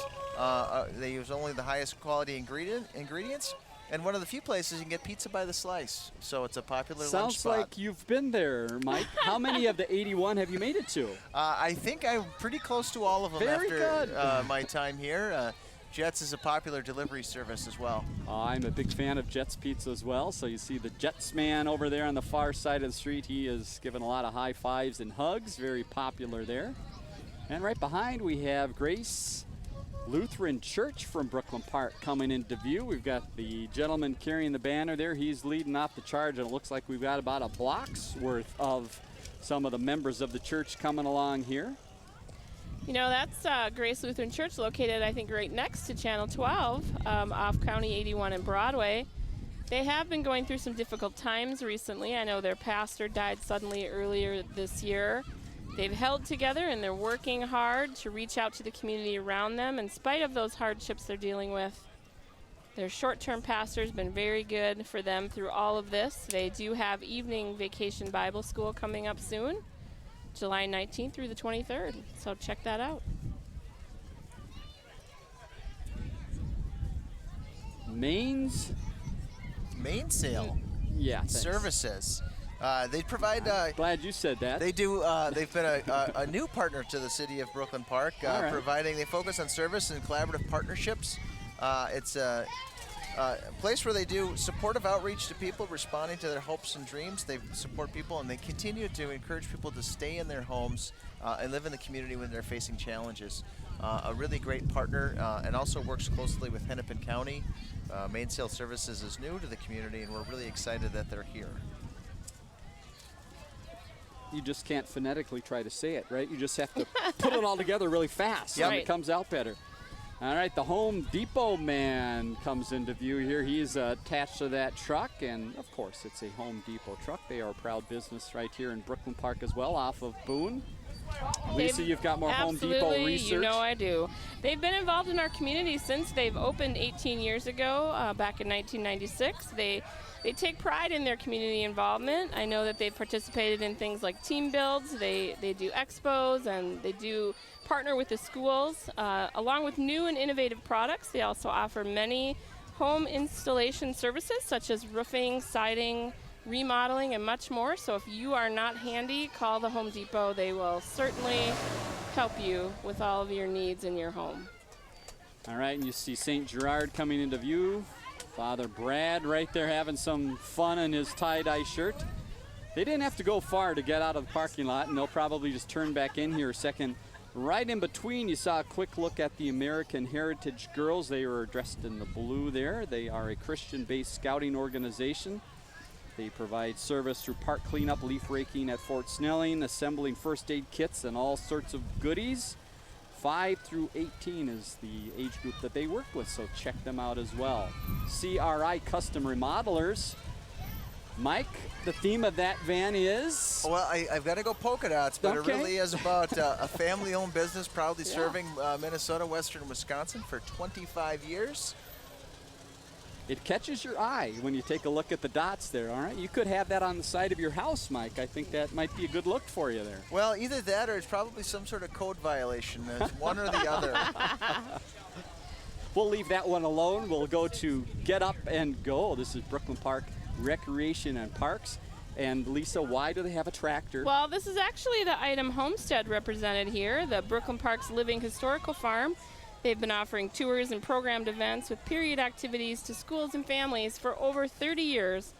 They use only the highest quality ingredients, and one of the few places you can get pizza by the slice. So it's a popular lunch spot. Sounds like you've been there, Mike. How many of the 81 have you made it to? I think I'm pretty close to all of them Very after good. my time here. Jets is a popular delivery service as well. I'm a big fan of Jets Pizza as well. So you see the Jets man over there on the far side of the street. He is giving a lot of high fives and hugs. Very popular there. And right behind we have Grace Lutheran Church from Brooklyn Park coming into view. We've got the gentleman carrying the banner there. He's leading off the charge, and it looks like we've got about a block's worth of some of the members of the church coming along here. You know, that's Grace Lutheran Church, located, I think, right next to Channel 12, off County 81 and Broadway. They have been going through some difficult times recently. I know their pastor died suddenly earlier this year. They've held together, and they're working hard to reach out to the community around them in spite of those hardships they're dealing with. Their short-term pastor's been very good for them through all of this. They do have evening vacation Bible school coming up soon, July 19th through the 23rd, so check that out. Mainsail Yeah, thanks. Services. They provide. Glad you said that. They do. They've been a new partner to the city of Brooklyn Park, right. providing. They focus on service and collaborative partnerships. It's a place where they do supportive outreach to people responding to their hopes and dreams. They support people, and they continue to encourage people to stay in their homes and live in the community when they're facing challenges. A really great partner, and also works closely with Hennepin County. Mainsail Services is new to the community, and we're really excited that they're here. You just can't phonetically try to say it, right? You just have to put it all together really fast, and it comes out better. All right, the Home Depot man comes into view here. He's attached to that truck, and of course, it's a Home Depot truck. They are a proud business right here in Brooklyn Park as well, off of Boone. Lisa, you've got more Home Depot research. You know I do. They've been involved in our community since they've opened 18 years ago, back in 1996. They take pride in their community involvement. I know that they've participated in things like team builds. They do expos, and they do partner with the schools. Along with new and innovative products, they also offer many home installation services such as roofing, siding, remodeling, and much more. So if you are not handy, call the Home Depot. They will certainly help you with all of your needs in your home. All right, and you see St. Gerard coming into view. Father Brad right there having some fun in his tie-dye shirt. They didn't have to go far to get out of the parking lot, and they'll probably just turn back in here a second. Right in between, you saw a quick look at the American Heritage Girls. They were dressed in the blue there. They are a Christian-based scouting organization. They provide service through park cleanup, leaf raking at Fort Snelling, assembling first aid kits, and all sorts of goodies. 5 through 18 is the age group that they work with, so check them out as well. CRI Custom Remodelers. Mike, the theme of that van is? Well, I've got to go polka dots, but it really is about a family-owned business proudly serving Minnesota, Western Wisconsin for 25 years. It catches your eye when you take a look at the dots there, all right? You could have that on the side of your house, Mike. I think that might be a good look for you there. Well, either that or it's probably some sort of code violation. It's one or the other. We'll leave that one alone. We'll go to Get Up and Go. This is Brooklyn Park Recreation and Parks. And Lisa, why do they have a tractor? Well, this is actually the item Homestead represented here, the Brooklyn Park's Living Historical Farm. They've been offering tours and programmed events with period activities to schools and families for over 30 years.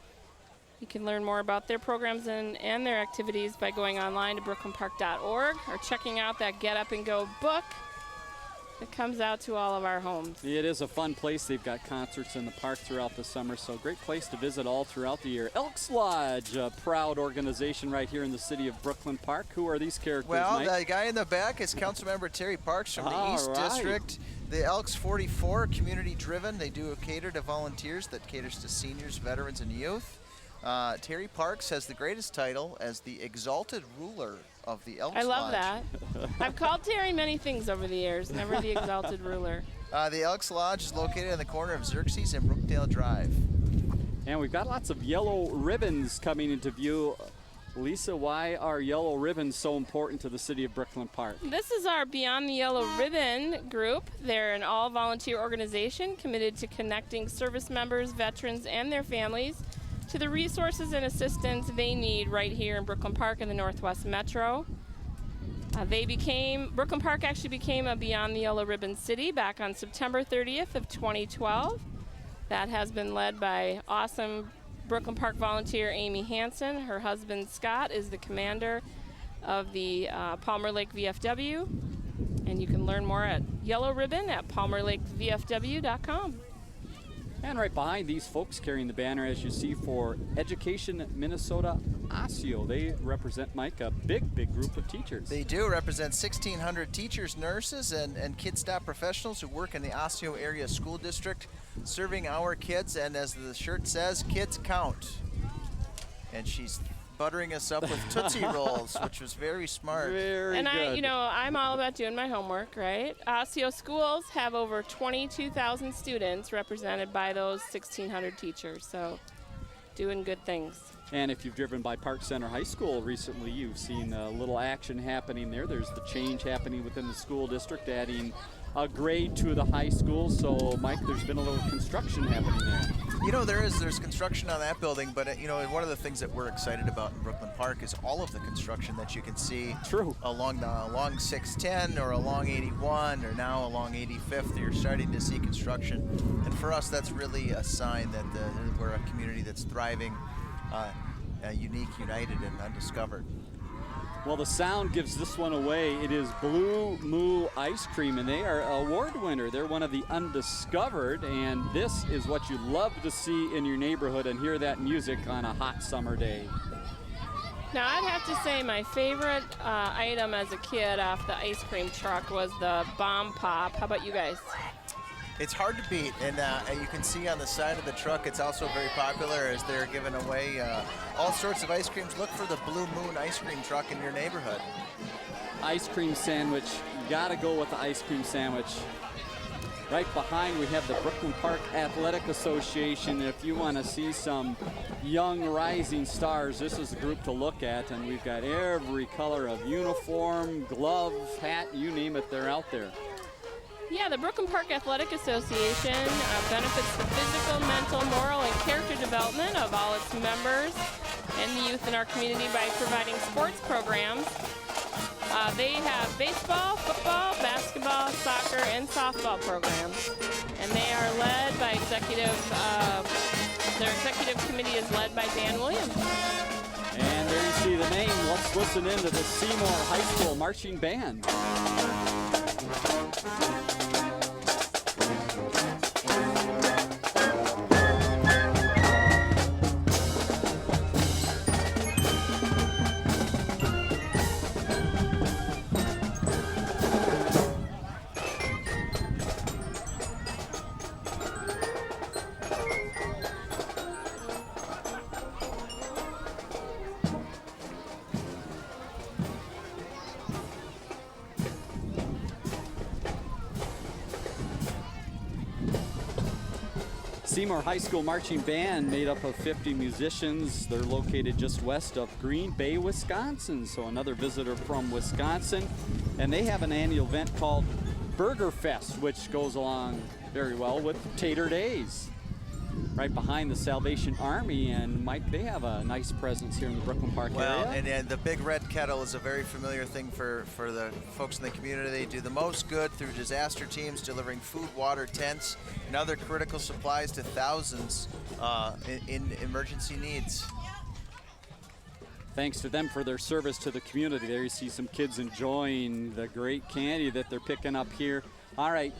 You can learn more about their programs and their activities by going online to brooklynpark.org or checking out that Get Up and Go book that comes out to all of our homes. It is a fun place. They've got concerts in the park throughout the summer, so great place to visit all throughout the year. Elks Lodge, a proud organization right here in the city of Brooklyn Park. Who are these characters, Well, Mike? the guy in the back is Councilmember Terry Parks from the East District. The Elks 44, community-driven. They do cater to volunteers that caters to seniors, veterans, and youth. Terry Parks has the greatest title as the Exalted Ruler of the Elks Lodge. I love that. I've called Terry many things over the years, never the Exalted Ruler. The Elks Lodge is located on the corner of Xerxes and Brookdale Drive. And we've got lots of yellow ribbons coming into view. Lisa, why are yellow ribbons so important to the city of Brooklyn Park? This is our Beyond the Yellow Ribbon group. They're an all-volunteer organization committed to connecting service members, veterans, and their families to the resources and assistance they need right here in Brooklyn Park in the Northwest Metro. Brooklyn Park actually became a Beyond the Yellow Ribbon City back on September 30th of 2012. That has been led by awesome Brooklyn Park volunteer Amy Hansen. Her husband Scott is the commander of the Palmer Lake VFW. And you can learn more at Yellow Ribbon at palmerlakevfw.com. And right behind these folks carrying the banner, as you see, for Education Minnesota Osseo. They represent, Mike, a big group of teachers. They do represent 1,600 teachers, nurses, and kid staff professionals who work in the Osseo area school district, serving our kids. And as the shirt says, kids count. And she's buttering us up with Tootsie Rolls, which was very smart. Very and good. I'm all about doing my homework, right? Osseo schools have over 22,000 students represented by those 1,600 teachers, so doing good things. And if you've driven by Park Center High School recently, you've seen a little action happening there. There's the change happening within the school district, adding a grade to the high school. So, Mike, there's been a little construction happening there. You know, there's construction on that building, but one of the things that we're excited about in Brooklyn Park is all of the construction that you can see. True. Along 610 or along 81 or now along 85th. You're starting to see construction, and for us, that's really a sign that we're a community that's thriving, unique, united, and undiscovered. Well, the sound gives this one away. It is Blue Moo Ice Cream, and they are award winner. They're one of the undiscovered, and this is what you love to see in your neighborhood and hear that music on a hot summer day. Now, I'd have to say my favorite item as a kid off the ice cream truck was the Bomb Pop. How about you guys? It's hard to beat, and you can see on the side of the truck it's also very popular as they're giving away all sorts of ice creams. Look for the Blue Moon ice cream truck in your neighborhood. Ice cream sandwich. You got to go with the ice cream sandwich. Right behind we have the Brooklyn Park Athletic Association. If you want to see some young rising stars, this is the group to look at, and we've got every color of uniform, glove, hat, you name it, they're out there. Yeah, the Brooklyn Park Athletic Association benefits the physical, mental, moral, and character development of all its members and the youth in our community by providing sports programs. They have baseball, football, basketball, soccer, and softball programs. And they are led by their executive committee is led by Dan Williams. And there you see the name. Let's listen into the Seymour High School Marching Band. Seymour High School Marching Band made up of 50 musicians. They're located just west of Green Bay, Wisconsin. So another visitor from Wisconsin. And they have an annual event called Burger Fest, which goes along very well with Tater Daze. Right behind the Salvation Army, and Mike, they have a nice presence here in the Brooklyn Park area. Well, and the Big Red Kettle is a very familiar thing for the folks in the community. They do the most good through disaster teams, delivering food, water, tents, and other critical supplies to thousands in emergency needs. Thanks to them for their service to the community. There you see some kids enjoying the great candy that they're picking up here. All right.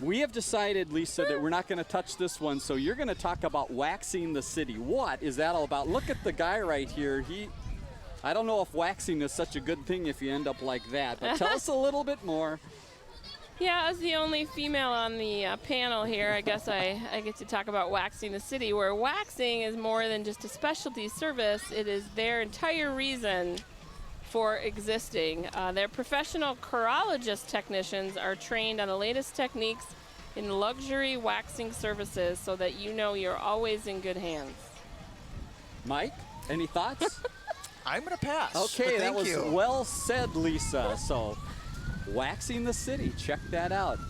We have decided, Lisa, that we're not going to touch this one, so you're going to talk about waxing the city. What is that all about? Look at the guy right here. I don't know if waxing is such a good thing if you end up like that, but tell us a little bit more. Yeah, as the only female on the panel here, I guess I get to talk about waxing the city, where waxing is more than just a specialty service. It is their entire reason for existing. Their professional chorologist technicians are trained on the latest techniques in luxury waxing services so that you know you're always in good hands. Mike, any thoughts? I'm going to pass. Okay, that was you. well said, Lisa. So, waxing the city, check that out.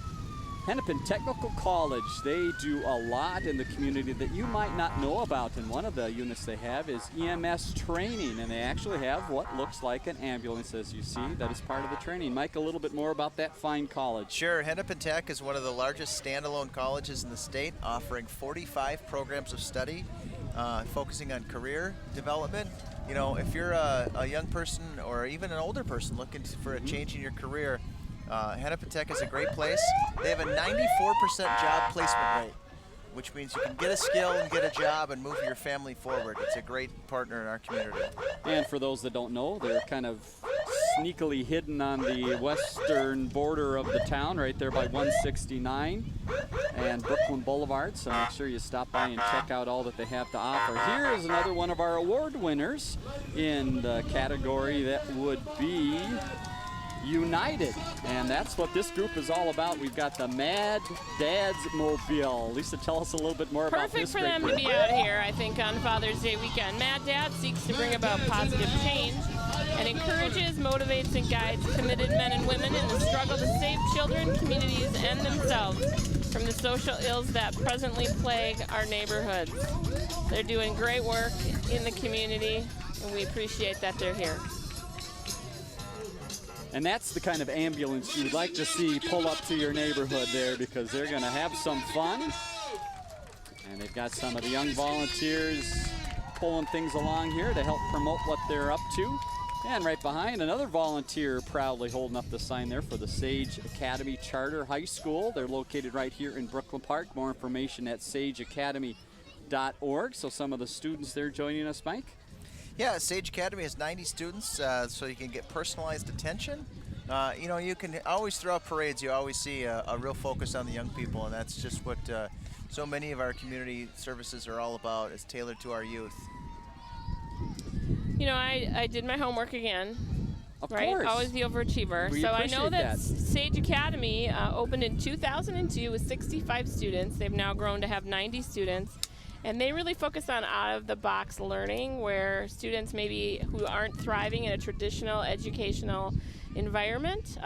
Hennepin Technical College, they do a lot in the community that you might not know about, and one of the units they have is EMS training, and they actually have what looks like an ambulance, as you see, that is part of the training. Mike, a little bit more about that fine college. Sure. Hennepin Tech is one of the largest standalone colleges in the state, offering 45 programs of study, focusing on career development. You know, if you're a young person or even an older person looking for a change in your career, Hennepin Tech is a great place. They have a 94% job placement rate, which means you can get a skill and get a job and move your family forward. It's a great partner in our community. And for those that don't know, they're kind of sneakily hidden on the western border of the town, right there by 169 and Brooklyn Boulevard. So make sure you stop by and check out all that they have to offer. Here is another one of our award winners in the category that would be United, and that's what this group is all about. We've got the Mad Dads Mobile. Lisa, tell us a little bit more about this. Perfect for them to be out here, I think, on Father's Day weekend. Mad Dad seeks to bring about positive change and encourages, motivates, and guides committed men and women in the struggle to save children, communities, and themselves from the social ills that presently plague our neighborhoods. They're doing great work in the community, and we appreciate that they're here. And that's the kind of ambulance you'd like to see pull up to your neighborhood there, because they're going to have some fun. And they've got some of the young volunteers pulling things along here to help promote what they're up to. And right behind, another volunteer proudly holding up the sign there for the Sage Academy Charter High School. They're located right here in Brooklyn Park. More information at sageacademy.org. So some of the students there joining us, Mike. Yeah, Sage Academy has 90 students, so you can get personalized attention. You know, you can always, throughout parades, you always see a real focus on the young people, and that's just what so many of our community services are all about, is tailored to our youth. You know, I did my homework again. Of right? course. Always the overachiever. We so I know appreciate that Sage Academy opened in 2002 with 65 students. They've now grown to have 90 students. And they really focus on out-of-the-box learning, where students maybe who aren't thriving in a traditional educational environment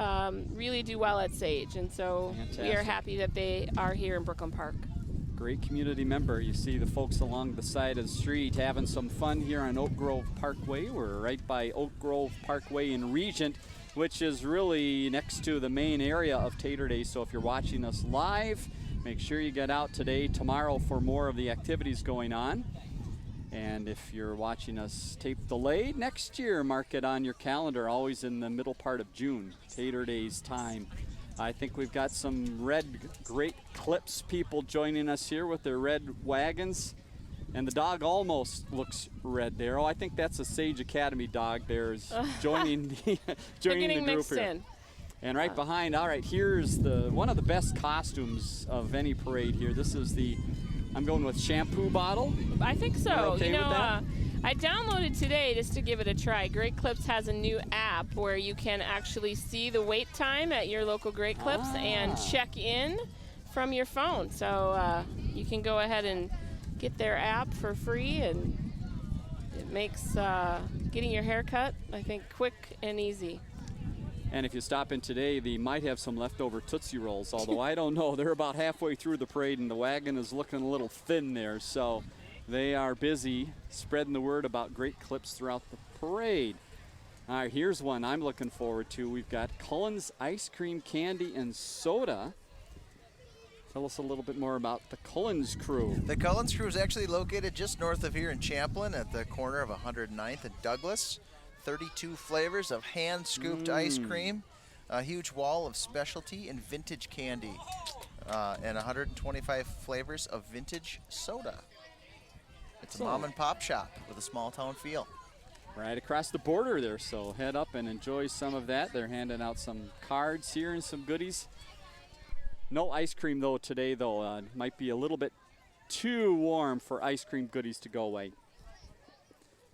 really do well at Sage. And so we are happy that they are here in Brooklyn Park. Great community member. You see the folks along the side of the street having some fun here on Oak Grove Parkway. We're right by Oak Grove Parkway in Regent, which is really next to the main area of Tater Days. So if you're watching us live, make sure you get out today, tomorrow, for more of the activities going on. And if you're watching us tape delayed, next year, mark it on your calendar, always in the middle part of June, Tater Days time. I think we've got some red Great Clips people joining us here with their red wagons. And the dog almost looks red there. Oh, I think that's a Sage Academy dog there's joining the group here. In. And right behind, all right, here's one of the best costumes of any parade here. This is I'm going with shampoo bottle. I think so. You're okay with that? I downloaded today just to give it a try. Great Clips has a new app where you can actually see the wait time at your local Great Clips and check in from your phone. So you can go ahead and get their app for free, and it makes getting your hair cut, I think, quick and easy. And if you stop in today, they might have some leftover Tootsie Rolls, although I don't know. They're about halfway through the parade, and the wagon is looking a little thin there. So they are busy spreading the word about Great Clips throughout the parade. All right, here's one I'm looking forward to. We've got Cullen's Ice Cream, Candy, and Soda. Tell us a little bit more about the Cullen's Crew. The Cullen's Crew is actually located just north of here in Champlin at the corner of 109th and Douglas. 32 flavors of hand-scooped ice cream, a huge wall of specialty and vintage candy, and 125 flavors of vintage soda. It's a mom-and-pop shop with a small-town feel. Right across the border there, so head up and enjoy some of that. They're handing out some cards here and some goodies. No ice cream, though, today, though. It might be a little bit too warm for ice cream goodies to go away.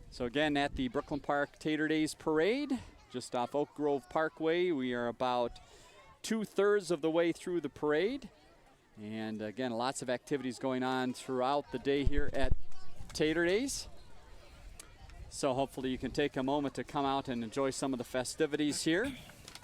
So again, at the Brooklyn Park Tater Days Parade, just off Oak Grove Parkway, we are about 2/3 of the way through the parade. And again, lots of activities going on throughout the day here at Tater Days. So hopefully you can take a moment to come out and enjoy some of the festivities here.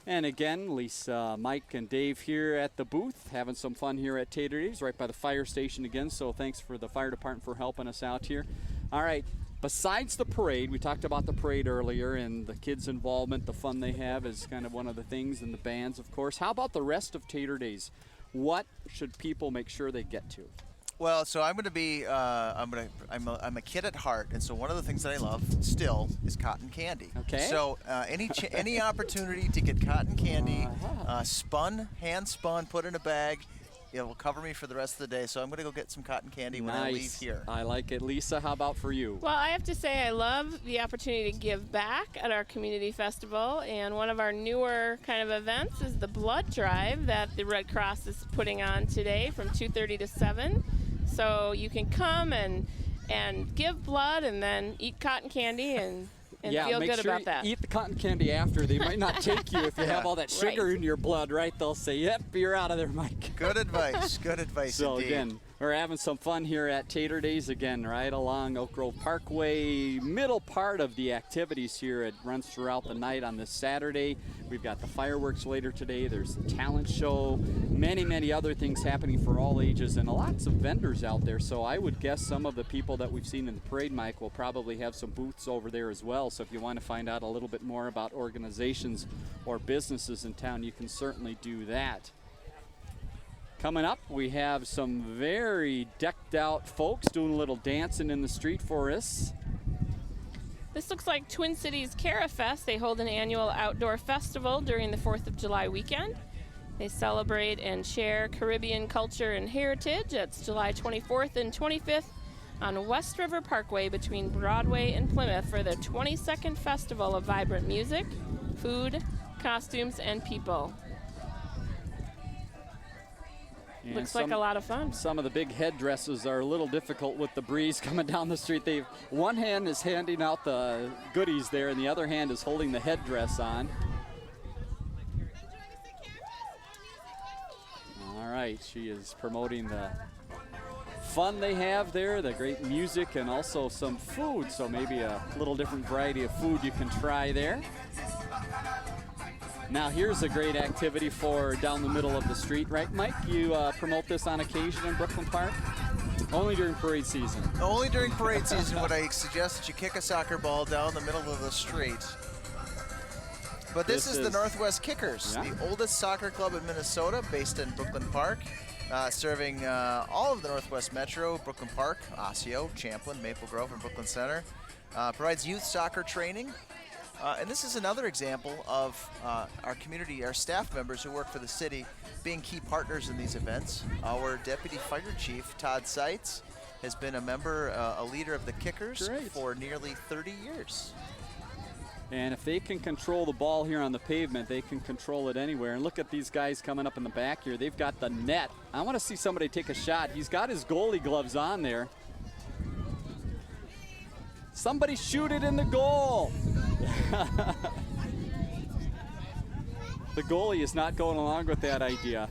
And again, Lisa, Mike, and Dave here at the booth, having some fun here at Tater Daze, right by the fire station again. So thanks for the fire department for helping us out here. All right, besides the parade, we talked about the parade earlier and the kids' involvement, the fun they have is kind of one of the things, and the bands, of course. How about the rest of Tater Daze? What should people make sure they get to? Well, so I'm going to be, I'm a kid at heart, and so one of the things that I love still is cotton candy. Okay. So any opportunity to get cotton candy, hand spun, put in a bag, it will cover me for the rest of the day. So I'm going to go get some cotton candy when I leave here. I like it. Lisa, how about for you? Well, I have to say I love the opportunity to give back at our community festival, and one of our newer kind of events is the blood drive that the Red Cross is putting on today from 2:30 to 7. So you can come and give blood and then eat cotton candy and feel good about that. Eat the cotton candy after. They might not take you if you have all that sugar in your blood, right? They'll say, yep, you're out of there, Mike. Good advice. Good advice so indeed. Again, we're having some fun here at Tater Daze again, right along Oak Grove Parkway. Middle part of the activities here. It runs throughout the night on this Saturday. We've got the fireworks later today. There's the talent show. Many, many other things happening for all ages and lots of vendors out there. So I would guess some of the people that we've seen in the parade, Mike, will probably have some booths over there as well. So if you want to find out a little bit more about organizations or businesses in town, you can certainly do that. Coming up, we have some very decked out folks doing a little dancing in the street for us. This looks like Twin Cities Cara Fest. They hold an annual outdoor festival during the 4th of July weekend. They celebrate and share Caribbean culture and heritage. It's July 24th and 25th on West River Parkway between Broadway and Plymouth for the 22nd Festival of Vibrant Music, Food, Costumes, and People. And looks like a lot of fun. Some of the big headdresses are a little difficult with the breeze coming down the street. One hand is handing out the goodies there, and the other hand is holding the headdress on. All right, she is promoting the fun they have there, the great music, and also some food. So maybe a little different variety of food you can try there. Now here's a great activity for down the middle of the street, right, Mike? You promote this on occasion in Brooklyn Park? Only during parade season. Only during parade season would I suggest that you kick a soccer ball down the middle of the street. But this is the Northwest Kickers, the oldest soccer club in Minnesota, based in Brooklyn Park, serving all of the Northwest Metro, Brooklyn Park, Osseo, Champlin, Maple Grove, and Brooklyn Center. Provides youth soccer training. And this is another example of our community, our staff members who work for the city, being key partners in these events. Our Deputy Fire Chief, Todd Seitz, has been a member, a leader of the Kickers for nearly 30 years. And if they can control the ball here on the pavement, they can control it anywhere. And look at these guys coming up in the back here. They've got the net. I want to see somebody take a shot. He's got his goalie gloves on there. Somebody shoot it in the goal. The goalie is not going along with that idea.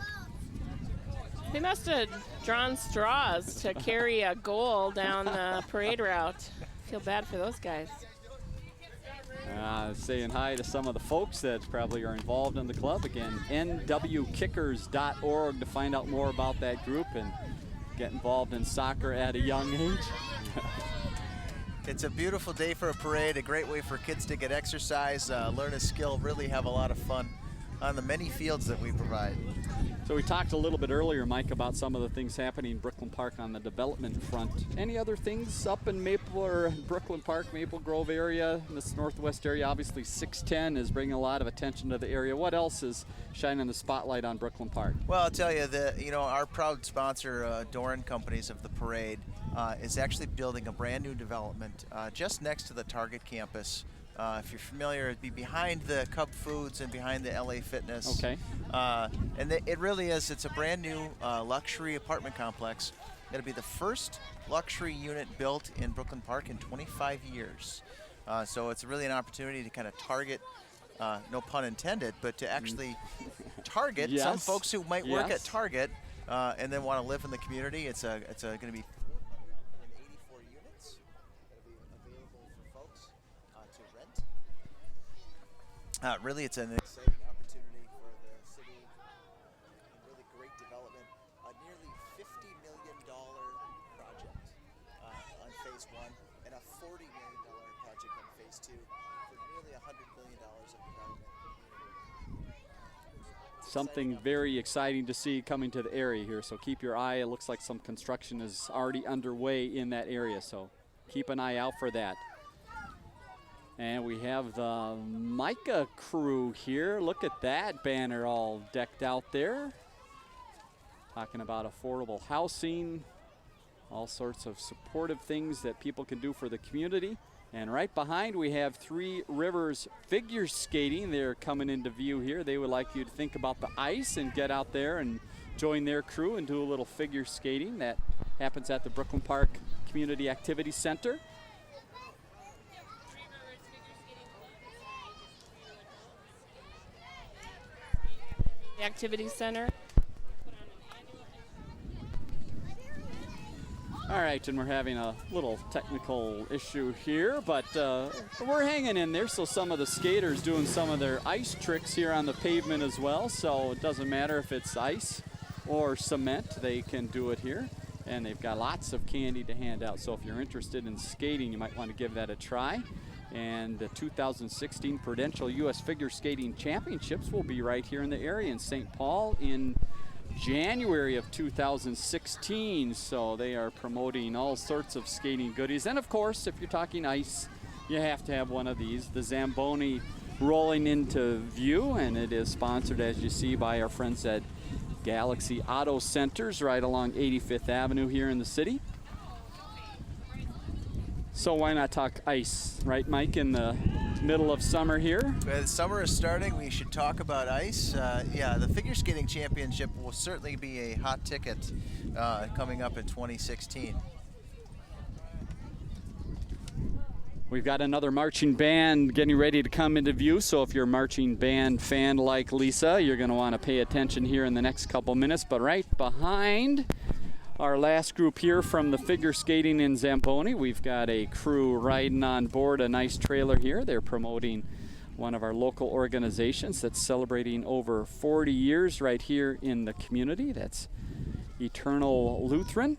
They must have drawn straws to carry a goal down the parade route. Feel bad for those guys. Saying hi to some of the folks that probably are involved in the club. Again, nwkickers.org to find out more about that group and get involved in soccer at a young age. It's a beautiful day for a parade, a great way for kids to get exercise, learn a skill, really have a lot of fun on the many fields that we provide. So we talked a little bit earlier, Mike, about some of the things happening in Brooklyn Park on the development front. Any other things up in Maple or Brooklyn Park, Maple Grove area, in this northwest area? Obviously 610 is bringing a lot of attention to the area. What else is shining the spotlight on Brooklyn Park? Well, I'll tell you that, our proud sponsor, Doran Companies of the parade, is actually building a brand new development just next to the Target campus. If you're familiar, it'd be behind the Cub Foods and behind the LA Fitness. Okay. And it really is. It's a brand new luxury apartment complex. It'll be the first luxury unit built in Brooklyn Park in 25 years. So it's really an opportunity to kind of target, no pun intended, but to actually target some folks who might work at Target and then want to live in the community. It's going to be 484 units that will be available for folks to rent. Really, it's an exciting opportunity phase 1 and a $40 million project on phase 2 for nearly $100 million of development. Something very exciting to see coming to the area here, so keep your eye. It looks like some construction is already underway in that area, so keep an eye out for that. And we have the Micah crew here. Look at that banner all decked out there. Talking about affordable housing, all sorts of supportive things that people can do for the community. And right behind we have Three Rivers Figure Skating. They're coming into view here. They would like you to think about the ice and get out there and join their crew and do a little figure skating. That happens at the Brooklyn Park Community Activity Center. The Activity Center. All right, and we're having a little technical issue here, but we're hanging in there. So some of the skaters doing some of their ice tricks here on the pavement as well. So it doesn't matter if it's ice or cement, they can do it here. And they've got lots of candy to hand out. So if you're interested in skating, you might want to give that a try. And the 2016 Prudential U.S. Figure Skating Championships will be right here in the area in St. Paul in January of 2016, so they are promoting all sorts of skating goodies. And of course, if you're talking ice, you have to have one of these. The Zamboni rolling into view, and it is sponsored, as you see, by our friends at Galaxy Auto Centers right along 85th Avenue here in the city. So why not talk ice, right, Mike, in the middle of summer here? Well, summer is starting. We should talk about ice. Yeah, the Figure Skating Championship will certainly be a hot ticket coming up in 2016. We've got another marching band getting ready to come into view, so if you're a marching band fan like Lisa, you're going to want to pay attention here in the next couple minutes. But right behind our last group here from the figure skating in Zamboni, we've got a crew riding on board a nice trailer here. They're promoting one of our local organizations that's celebrating over 40 years right here in the community. That's Eternal Lutheran.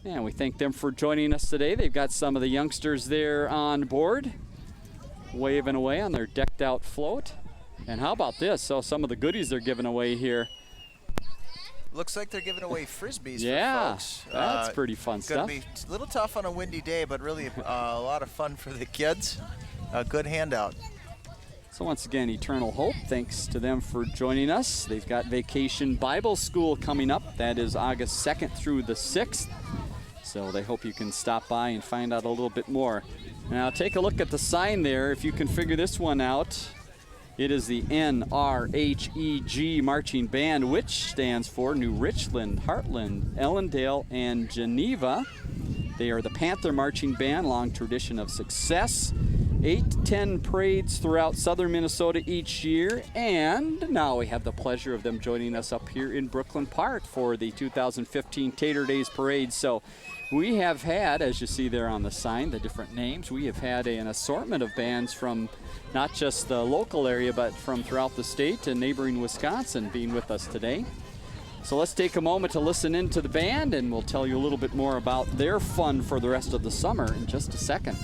And we thank them for joining us today. They've got some of the youngsters there on board, waving away on their decked out float. And how about this? So some of the goodies they're giving away here. Looks like they're giving away Frisbees yeah, for folks. That's pretty fun stuff. Going to be a little tough on a windy day, but really a lot of fun for the kids. A good handout. So once again, Eternal Hope, thanks to them for joining us. They've got Vacation Bible School coming up. That is August 2nd through the 6th. So they hope you can stop by and find out a little bit more. Now take a look at the sign there. If you can figure this one out, it is the NRHEG Marching Band, which stands for New Richland, Heartland, Ellendale, and Geneva. They are the Panther Marching Band, long tradition of success. 8 to 10 parades throughout southern Minnesota each year. And now we have the pleasure of them joining us up here in Brooklyn Park for the 2015 Tater Days Parade. So we have had, as you see there on the sign, the different names, we have had an assortment of bands from not just the local area, but from throughout the state and neighboring Wisconsin being with us today. So let's take a moment to listen into the band, and we'll tell you a little bit more about their fun for the rest of the summer in just a second.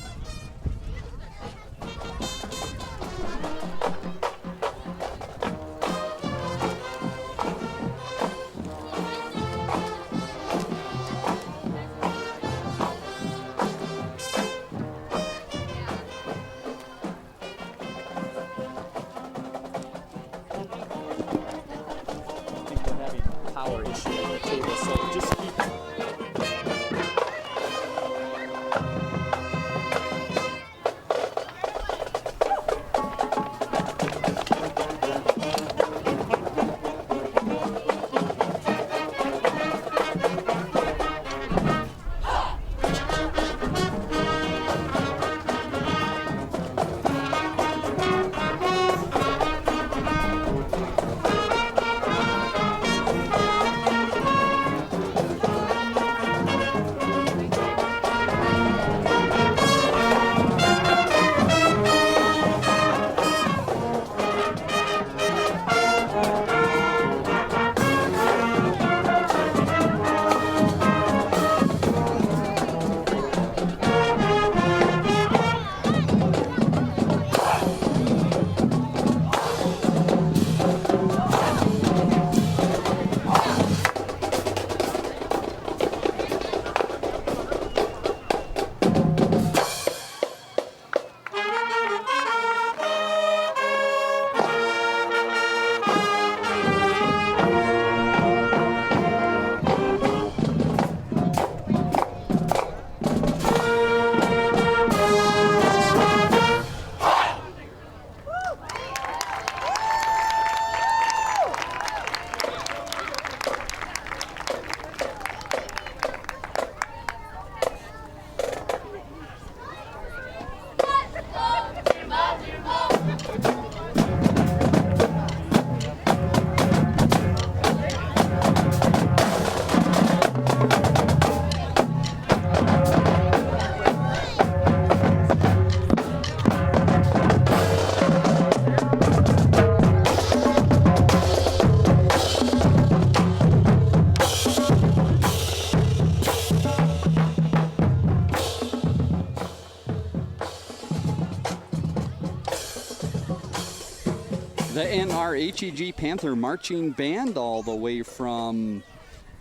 The NRHEG Panther Marching Band, all the way from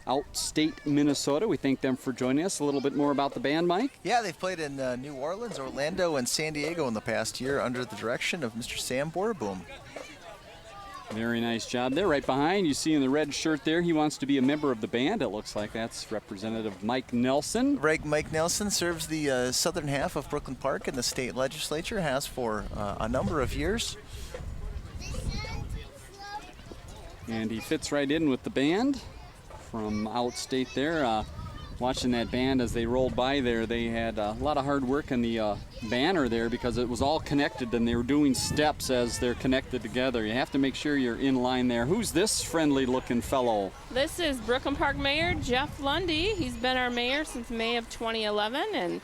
outstate Minnesota. We thank them for joining us. A little bit more about the band, Mike? Yeah, they've played in New Orleans, Orlando, and San Diego in the past year under the direction of Mr. Sam Borboom. Very nice job there. Right behind, you see in the red shirt there, he wants to be a member of the band. It looks like that's Representative Mike Nelson. Right, Mike Nelson serves the southern half of Brooklyn Park in the state legislature, has for a number of years. And he fits right in with the band from outstate there. Watching that band as they rolled by there, they had a lot of hard work on the banner there because it was all connected and they were doing steps as they're connected together. You have to make sure you're in line there. Who's this friendly looking fellow? This is Brooklyn Park Mayor Jeff Lundy. He's been our mayor since May of 2011 and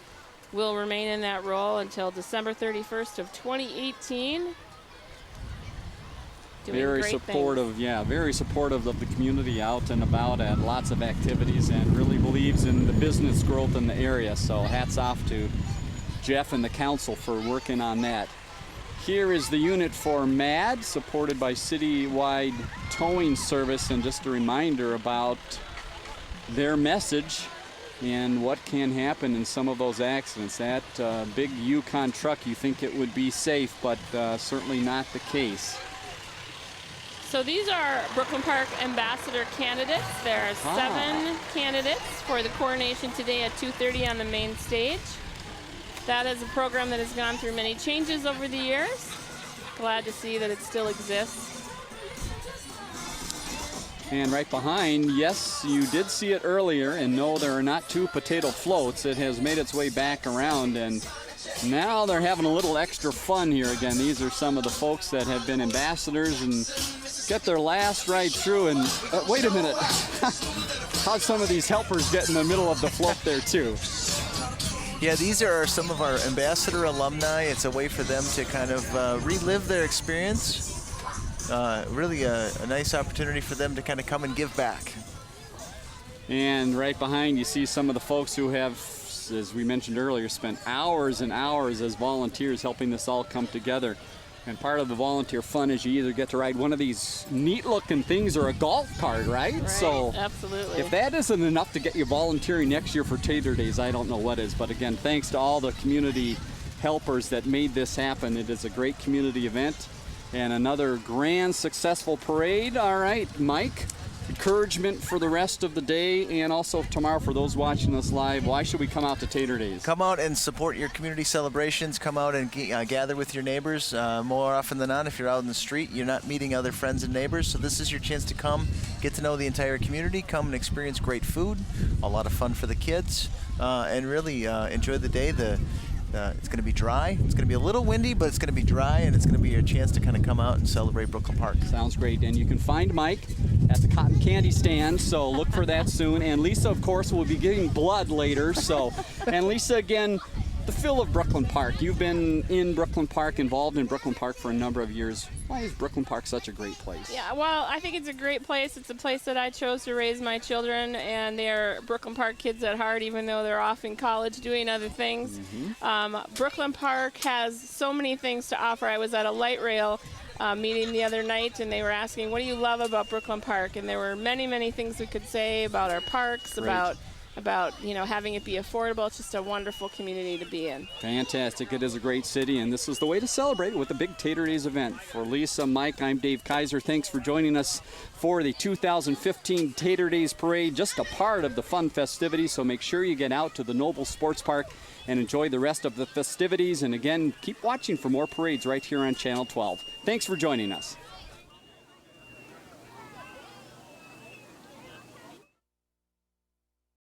will remain in that role until December 31st of 2018. Very supportive, very supportive of the community out and about and lots of activities and really believes in the business growth in the area. So hats off to Jeff and the council for working on that. Here is the unit for MAD, supported by Citywide Towing Service, and just a reminder about their message and what can happen in some of those accidents. That big Yukon truck, you think it would be safe, but certainly not the case. So these are Brooklyn Park Ambassador candidates. There are 7 candidates for the coronation today at 2:30 on the main stage. That is a program that has gone through many changes over the years. Glad to see that it still exists. And right behind, yes, you did see it earlier, and no, there are not 2 potato floats. It has made its way back around, and now they're having a little extra fun here again. These are some of the folks that have been ambassadors and get their last ride through. And wait a minute, how'd some of these helpers get in the middle of the float there too? Yeah, these are some of our ambassador alumni. It's a way for them to kind of relive their experience. Really a nice opportunity for them to kind of come and give back. And right behind, you see some of the folks who have, as we mentioned earlier, spent hours and hours as volunteers helping this all come together. And part of the volunteer fun is you either get to ride one of these neat-looking things or a golf cart, right? So absolutely. If that isn't enough to get you volunteering next year for Tater Days, I don't know what is. But again, thanks to all the community helpers that made this happen. It is a great community event and another grand, successful parade. All right, Mike, encouragement for the rest of the day and also tomorrow for those watching us live. Why should we come out to Tater Days? Come out and support your community celebrations. Come out and gather with your neighbors. More often than not, if you're out in the street, you're not meeting other friends and neighbors. So this is your chance to come, get to know the entire community, come and experience great food, a lot of fun for the kids, and really enjoy the day. It's going to be dry. It's going to be a little windy, but it's going to be dry, and it's going to be your chance to kind of come out and celebrate Brooklyn Park. Sounds great. And you can find Mike at the cotton candy stand, so look for that soon. And Lisa, of course, will be giving blood later. So, and Lisa, again, the feel of Brooklyn Park. You've been in Brooklyn Park, involved in Brooklyn Park for a number of years. Why is Brooklyn Park such a great place? Yeah, well, I think it's a great place. It's a place that I chose to raise my children, and they're Brooklyn Park kids at heart, even though they're off in college doing other things. Brooklyn Park has so many things to offer. I was at a light rail meeting the other night, and they were asking, what do you love about Brooklyn Park? And there were many, many things we could say about our parks, about having it be affordable. It's just a wonderful community to be in. Fantastic. It is a great city, and this is the way to celebrate with the big Tater Days event. For Lisa, Mike, I'm Dave Kaiser. Thanks for joining us for the 2015 Tater Days Parade, just a part of the fun festivities, so make sure you get out to the Noble Sports Park and enjoy the rest of the festivities. And again, keep watching for more parades right here on Channel 12. Thanks for joining us.